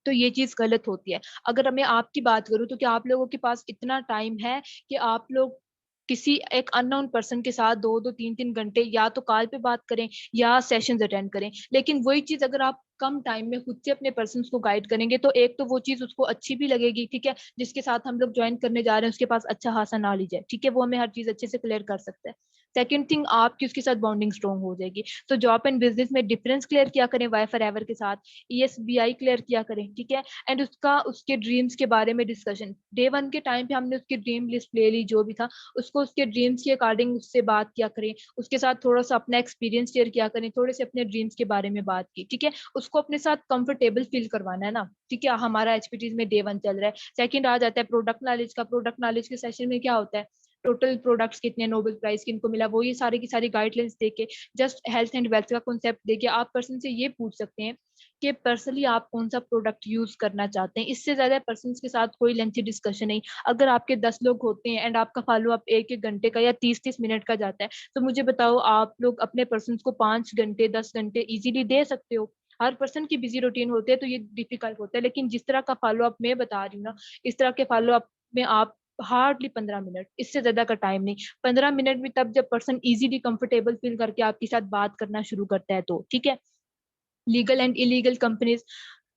तो ये चीज गलत होती है। अगर मैं आपकी बात करूं तो क्या आप लोगों के पास इतना टाइम है कि आप लोग किसी एक अननोन पर्सन के साथ 2-2 3-3 घंटे या तो कॉल पे बात करें या सेशंस अटेंड करें। लेकिन वही चीज अगर आप कम टाइम में खुद से अपने पर्सन को गाइड करेंगे तो एक तो वो चीज उसको अच्छी भी लगेगी, ठीक है, जिसके साथ हम लोग ज्वाइन करने जा रहे हैं उसके पास अच्छा खासा नॉलेज है, ठीक है, वो हमें हर चीज अच्छे से क्लियर कर सकता है। सेकंड थिंग, आपकी उसके साथ बॉन्डिंग स्ट्रॉन्ग हो जाएगी। तो जॉब एंड बिजनेस में डिफरेंस क्लियर किया करें वाई फॉर एवर के साथ, ईएसबीआई क्लियर किया करें, ठीक है, एंड उसके ड्रीम्स के बारे में डिस्कशन। डे 1 के टाइम पे हमने उसकी ड्रीम लिस्ट ले ली जो भी था, उसको उसके ड्रीम्स के अकॉर्डिंग उससे बात किया करें, उसके साथ थोड़ा सा अपना एक्सपीरियंस शेयर किया करें, थोड़े से अपने ड्रीम्स के बारे में बात की, ठीक है। उसको अपने साथ कंफर्टेबल फील करवाना है ना, ठीक है। हमारा एचपीटीज में डे 1 चल रहा है। सेकंड आ जाता है प्रोडक्ट नॉलेज का। प्रोडक्ट नॉलेज के सेशन में क्या होता है, टोटल प्रोडक्ट्स कितने, नोबेल प्राइज किनको मिला, वो ये सारी की सारी गाइडलाइंस देके, जस्ट हेल्थ एंड वेल्थ का कॉन्सेप्ट देके आप पर्सन से ये पूछ सकते हैं कि पर्सनली आप कौन सा प्रोडक्ट यूज करना चाहते हैं। इससे ज्यादा पर्सन के साथ कोई लेंथी डिस्कशन नहीं। अगर आपके 10 लोग होते हैं एंड आपका फॉलो अप 1-1 घंटे का या 30-30 मिनट का जाता है, तो मुझे बताओ आप लोग अपने पर्सन को 5 घंटे 10 घंटे इजीली दे सकते हो। हर पर्सन की बिजी रूटीन होते हैं तो ये डिफिकल्ट होता है, लेकिन जिस तरह का फॉलो अप मैं बता रही हूँ ना, इस तरह के फॉलो अप में आप हार्डली 15 मिनट, इससे ज्यादा का टाइम नहीं। 15 मिनट भी तब जब पर्सन इजीली कंफर्टेबल फील करके आपके साथ बात करना शुरू करता है तो, ठीक है। Legal and illegal companies,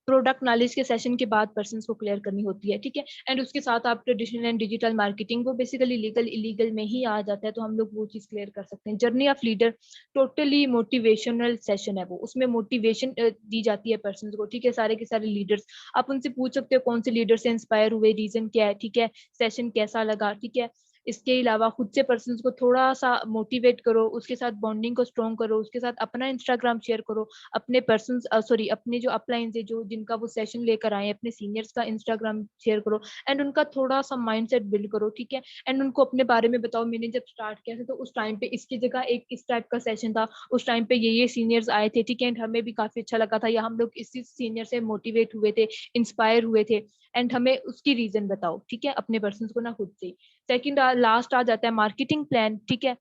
product knowledge के सेशन के बाद पर्सन को क्लियर करनी होती है, ठीक है। एंड उसके साथ आप ट्रेडिशनल एंड डिजिटल मार्केटिंग, वो बेसिकली लीगल इलीगल में ही आ जाता है, तो हम लोग वो चीज क्लियर कर सकते हैं। Journey of leader, totally motivational session है वो, उसमें मोटिवेशन दी जाती है पर्सन को, ठीक है। सारे के सारे लीडर्स, आप उनसे पूछ सकते हो कौन से लीडर से इंस्पायर हुए, रीजन क्या है, ठीक है, सेशन कैसा लगा, ठीक है। इसके अलावा खुद से पर्सन को थोड़ा सा मोटिवेट करो, उसके साथ बॉन्डिंग को स्ट्रॉन्ग करो, उसके साथ अपना इंस्टाग्राम शेयर करो, अपने पर्सन सॉरी अपने जो अपलाइन है जो जिनका वो सेशन लेकर आए अपने सीनियर्स का इंस्टाग्राम शेयर करो, एंड उनका थोड़ा सा माइंडसेट बिल्ड करो, ठीक है। एंड उनको अपने बारे में बताओ, मैंने जब स्टार्ट किया था तो उस टाइम पे इसकी जगह एक इस टाइप का सेशन था, उस टाइम पे ये सीनियर्स आए थे, ठीक है, एंड हमें भी काफी अच्छा लगा था, या हम लोग इसी सीनियर से मोटिवेट हुए थे, इंस्पायर हुए थे, एंड हमें उसकी रीजन बताओ, ठीक है, अपने पर्सन को ना खुद से। सेकंड लास्ट आ जाता है मार्केटिंग प्लान, ठीक है।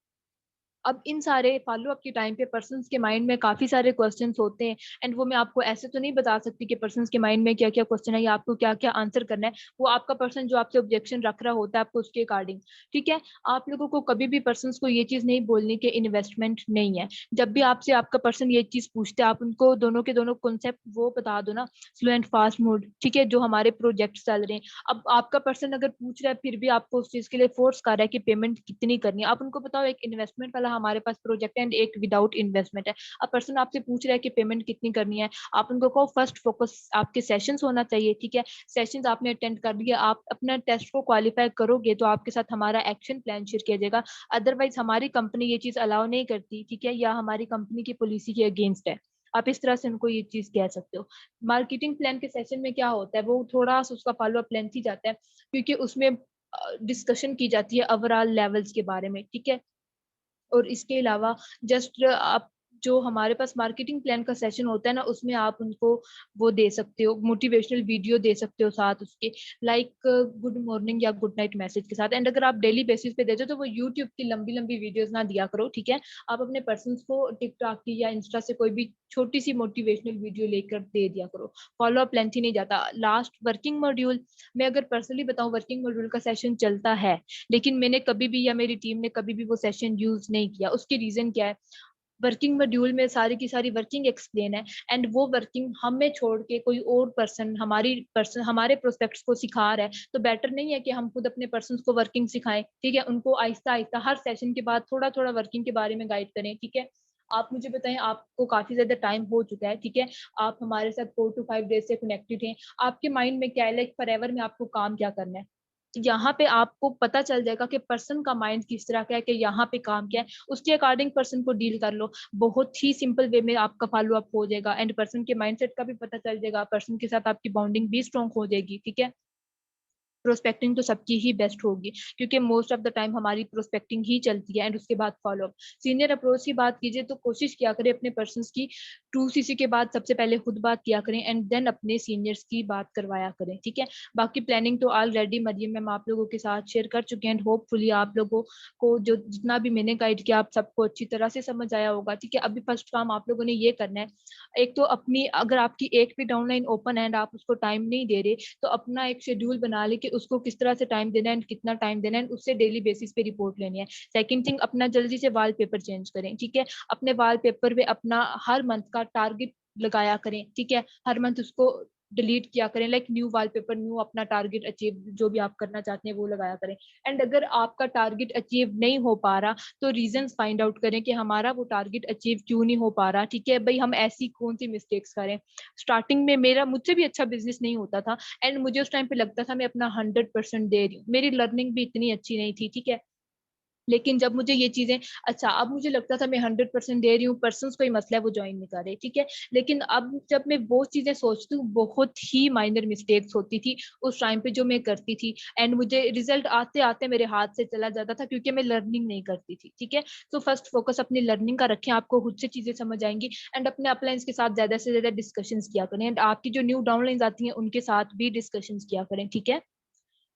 अब इन सारे फॉलो अप के टाइम पे पर्सन्स के माइंड में काफी सारे क्वेश्चंस होते हैं, एंड वो मैं आपको ऐसे तो नहीं बता सकती कि पर्सन्स के माइंड में क्या क्या क्वेश्चन है या आपको क्या क्या आंसर करना है। वो आपका पर्सन जो आपसे ऑब्जेक्शन रख रहा होता है आपको उसके अकॉर्डिंग, ठीक है। आप लोगों को कभी भी पर्सन्स को ये चीज नहीं बोलनी कि इन्वेस्टमेंट नहीं है। जब भी आपसे आपका पर्सन ये चीज पूछते हैं आप उनको दोनों के दोनों कॉन्सेप्ट वो बता दो ना, स्लो एंड फास्ट मोड, ठीक है, जो हमारे प्रोजेक्ट चल रहे हैं। अब आपका पर्सन अगर पूछ रहा है फिर भी आपको उस चीज के लिए फोर्स कर रहा है कि पेमेंट कितनी करनी है, आप उनको बताओ एक इन्वेस्टमेंट वाला हमारे पास प्रोजेक्ट है एंड एक विदाउट इन्वेस्टमेंट है। अब पर्सन आपसे पूछ रहा है कि पेमेंट कितनी करनी है, आप उनको कहो फर्स्ट फोकस आपके सेशंस होना चाहिए, ठीक है। सेशंस आपने अटेंड कर लिया, आप अपना टेस्ट को क्वालिफाई करोगे तो आपके साथ हमारा एक्शन प्लान शेयर किया जाएगा। अदरवाइज हमारी कंपनी ये चीज अलाउ नहीं करती, ठीक है, या हमारी कंपनी की पॉलिसी के अगेंस्ट है। आप इस तरह से उनको ये चीज कह सकते हो। मार्केटिंग प्लान के सेशन में क्या होता है, वो थोड़ा सा उसका फॉलो अप लेंथी जाता है, क्योंकि उसमें डिस्कशन की जाती है ओवरऑल लेवल्स के बारे में, ठीक है। और इसके अलावा जस्ट आप जो हमारे पास मार्केटिंग प्लान का सेशन होता है ना, उसमें आप उनको वो दे सकते हो, मोटिवेशनल वीडियो दे सकते हो साथ उसके, लाइक गुड मॉर्निंग या गुड नाइट मैसेज के साथ। एंड अगर आप डेली बेसिस पे देते हो तो वो यूट्यूब की लंबी लंबी वीडियोस ना दिया करो, ठीक है। आप अपने पर्सन को टिकटॉक की या इंस्टा से कोई भी छोटी सी मोटिवेशनल वीडियो लेकर दे दिया करो। फॉलो अप लेंथ ही नहीं जाता। लास्ट वर्किंग मॉड्यूल में अगर पर्सनली बताऊं, वर्किंग मॉड्यूल का सेशन चलता है, लेकिन मैंने कभी भी या मेरी टीम ने कभी भी वो सेशन यूज नहीं किया। उसकी रीजन क्या है, वर्किंग मॉड्यूल में सारी की सारी वर्किंग एक्सप्लेन है, एंड वो वर्किंग हमें छोड़ के कोई और पर्सन हमारे प्रोस्पेक्ट्स को सिखा रहा है, तो बेटर नहीं है कि हम खुद अपने पर्सन को वर्किंग सिखाएं, ठीक है। उनको आहिस्ता आहिस्ता हर सेशन के बाद थोड़ा थोड़ा वर्किंग के बारे में गाइड करें, ठीक है। आप मुझे बताएं, आपको काफी ज्यादा टाइम हो चुका है, ठीक है, आप हमारे साथ 4 to 5 डेज से कनेक्टेड हैं। आपके माइंड में क्या है, लाइक फॉरएवर में आपको काम क्या करना है, यहाँ पे आपको पता चल जाएगा कि पर्सन का माइंड किस तरह का है, कि यहाँ पे काम क्या है, उसके अकॉर्डिंग पर्सन को डील कर लो। बहुत ही सिंपल वे में आपका फॉलो अप हो जाएगा, एंड पर्सन के माइंडसेट का भी पता चल जाएगा, पर्सन के साथ आपकी बॉन्डिंग भी स्ट्रॉन्ग हो जाएगी, ठीक है। प्रोस्पेक्टिंग तो सबकी ही बेस्ट होगी, क्योंकि मोस्ट ऑफ द टाइम हमारी प्रोस्पेक्टिंग ही चलती है, एंड उसके बाद फॉलो अप। सीनियर अप्रोच की बात कीजिए तो कोशिश किया करें अपने पर्सन्स की 2cc के बाद सबसे पहले खुद बात किया करें, एंड देन अपने सीनियर्स की बात करवाया करें, ठीक है। बाकी प्लानिंग तो ऑलरेडी मरियम मैम आप लोगों के साथ शेयर कर चुके हैं, एंड होपफुली आप लोगों को जो जितना भी मैंने गाइड किया आप सबको अच्छी तरह से समझ आया होगा, ठीक है। अभी फर्स्ट काम आप लोगों ने ये करना है, एक तो अपनी, अगर आपकी एक भी डाउनलाइन ओपन है एंड आप उसको टाइम नहीं दे रहे, तो अपना एक शेड्यूल बना ले कि उसको किस तरह से टाइम देना है एंड कितना टाइम देना है, उससे डेली बेसिस पे रिपोर्ट लेनी है। सेकंड थिंग, अपना जल्दी से वॉलपेपर चेंज करें, ठीक है। अपने वॉलपेपर पे अपना हर मंथ का टारगेट लगाया करें, ठीक है। हर मंथ उसको डिलीट किया करें, लाइक न्यू वॉलपेपर, न्यू अपना टारगेट अचीव जो भी आप करना चाहते हैं वो लगाया करें। एंड अगर आपका टारगेट अचीव नहीं हो पा रहा, तो रीजंस फाइंड आउट करें कि हमारा वो टारगेट अचीव क्यों नहीं हो पा रहा, ठीक है। भाई हम ऐसी कौन सी मिस्टेक्स करें। स्टार्टिंग में मेरा मुझसे भी अच्छा बिजनेस नहीं होता था, एंड मुझे उस टाइम पे लगता था मैं अपना 100% दे रही हूँ, मेरी लर्निंग भी इतनी अच्छी नहीं थी, ठीक है। लेकिन जब मुझे ये चीजें, अच्छा अब मुझे लगता था मैं 100% दे रही हूँ, पर्सन कोई मसला है वो ज्वाइन नहीं कर रहे, ठीक है। लेकिन अब जब मैं वो चीजें सोचती हूँ, बहुत ही माइनर मिस्टेक्स होती थी उस टाइम पे जो मैं करती थी, एंड मुझे रिजल्ट आते आते मेरे हाथ से चला जाता था, क्योंकि मैं लर्निंग नहीं करती थी, ठीक है। तो फर्स्ट फोकस अपनी लर्निंग का रखें, आपको खुद से चीजें समझ आएंगी, एंड अपने अपलाइंस के साथ ज्यादा से ज्यादा डिस्कशन किया करें, एंड आपकी जो न्यू डाउनलाइंस आती हैं उनके साथ भी डिस्कशन किया करें, ठीक है।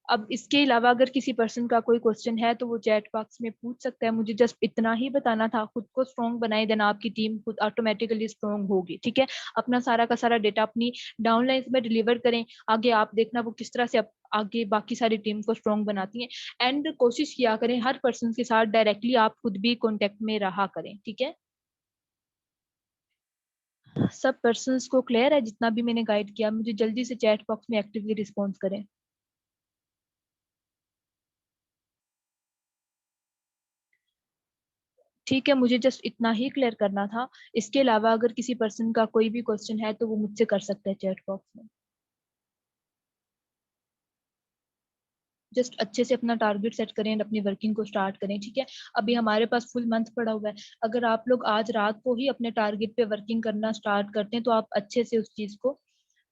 अब इसके अलावा अगर किसी पर्सन का कोई क्वेश्चन है तो वो चैट बॉक्स में पूछ सकता है। मुझे जस्ट इतना ही बताना था, खुद को स्ट्रॉन्ग बनाए, देन आपकी टीम खुद ऑटोमेटिकली स्ट्रॉन्ग होगी, ठीक है। अपना सारा का सारा डेटा अपनी डाउनलाइंस में डिलीवर करें, आगे आप देखना वो किस तरह से आगे बाकी सारी टीम को स्ट्रॉन्ग बनाती हैं। एंड कोशिश किया करें हर पर्सन के साथ डायरेक्टली आप खुद भी कॉन्टेक्ट में रहा करें, ठीक है। सब पर्सन्स को क्लियर है जितना भी मैंने गाइड किया, मुझे जल्दी से चैट बॉक्स में एक्टिवली रिस्पॉन्स करें। ठीक है, मुझे जस्ट इतना ही क्लियर करना था। इसके अलावा अगर किसी पर्सन का कोई भी क्वेश्चन है तो वो मुझसे कर सकता है चैट बॉक्स में। जस्ट अच्छे से अपना टारगेट सेट करें और अपनी वर्किंग को स्टार्ट करें, ठीक है। अभी हमारे पास फुल मंथ पड़ा हुआ है, अगर आप लोग आज रात को ही अपने टारगेट पे वर्किंग करना स्टार्ट करते हैं तो आप अच्छे से उस चीज को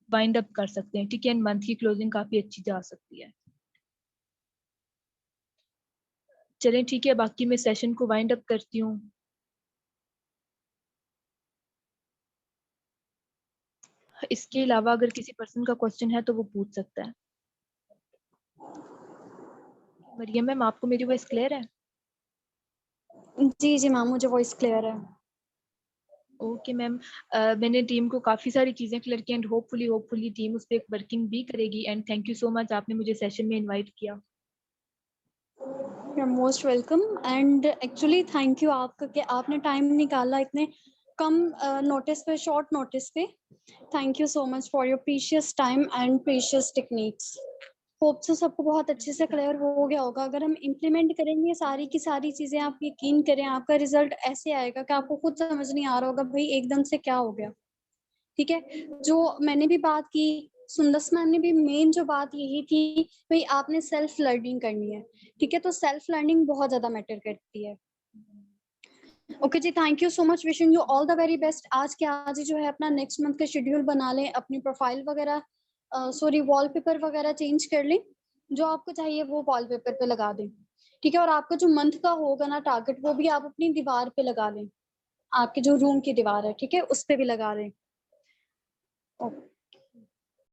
वाइंड अप कर सकते हैं, ठीक है। मंथ की क्लोजिंग काफी अच्छी जा सकती है। चलें ठीक है, बाकी मैं सेशन को वाइंड अप करती हूँ। इसके अलावा अगर किसी पर्सन का क्वेश्चन है तो वो पूछ सकता है। मरियम मैम, आपको मेरी वॉइस क्लियर है? जी जी मैम, मुझे वॉइस क्लियर है। ओके मैम, मैंने टीम को काफी सारी चीजें क्लियर की, एंड होपफुली टीम उस पर वर्किंग भी करेगी। And thank you so much, आपने मुझे सेशन में इनवाइट किया। You are most welcome, and actually thank you आपका कि आपने टाइम निकाला इतने कम नोटिस पे, शॉर्ट नोटिस पे। Thank you so much for your precious time and precious techniques. Hope so सबको बहुत अच्छे से क्लियर हो गया होगा। अगर हम इम्प्लीमेंट करेंगे सारी की सारी चीजें, आप यकीन करें आपका रिजल्ट ऐसे आएगा कि आपको खुद समझ नहीं आ रहा होगा भाई एकदम से क्या हो गया, ठीक है। जो मैंने भी बात की, सुंदस मैम ने भी मेन जो बात यही थी, भाई आपने सेल्फ लर्निंग करनी है, ठीक है। तो सेल्फ लर्निंग बहुत ज्यादा मैटर करती है। ओके जी, thank you so much, wishing you all the very best. आज के आज ही जो है अपना नेक्स्ट मंथ का शेड्यूल बना लें, अपनी प्रोफाइल वगैरह सॉरी वॉलपेपर वगैरह चेंज कर लें, जो आपको चाहिए वो वॉलपेपर पे लगा दें, ठीक है? और आपका जो मंथ का होगा ना टारगेट, वो भी आप अपनी दीवार पे लगा लें, आपके जो रूम की दीवार है, ठीक है? उस पे भी लगा लें। ओके।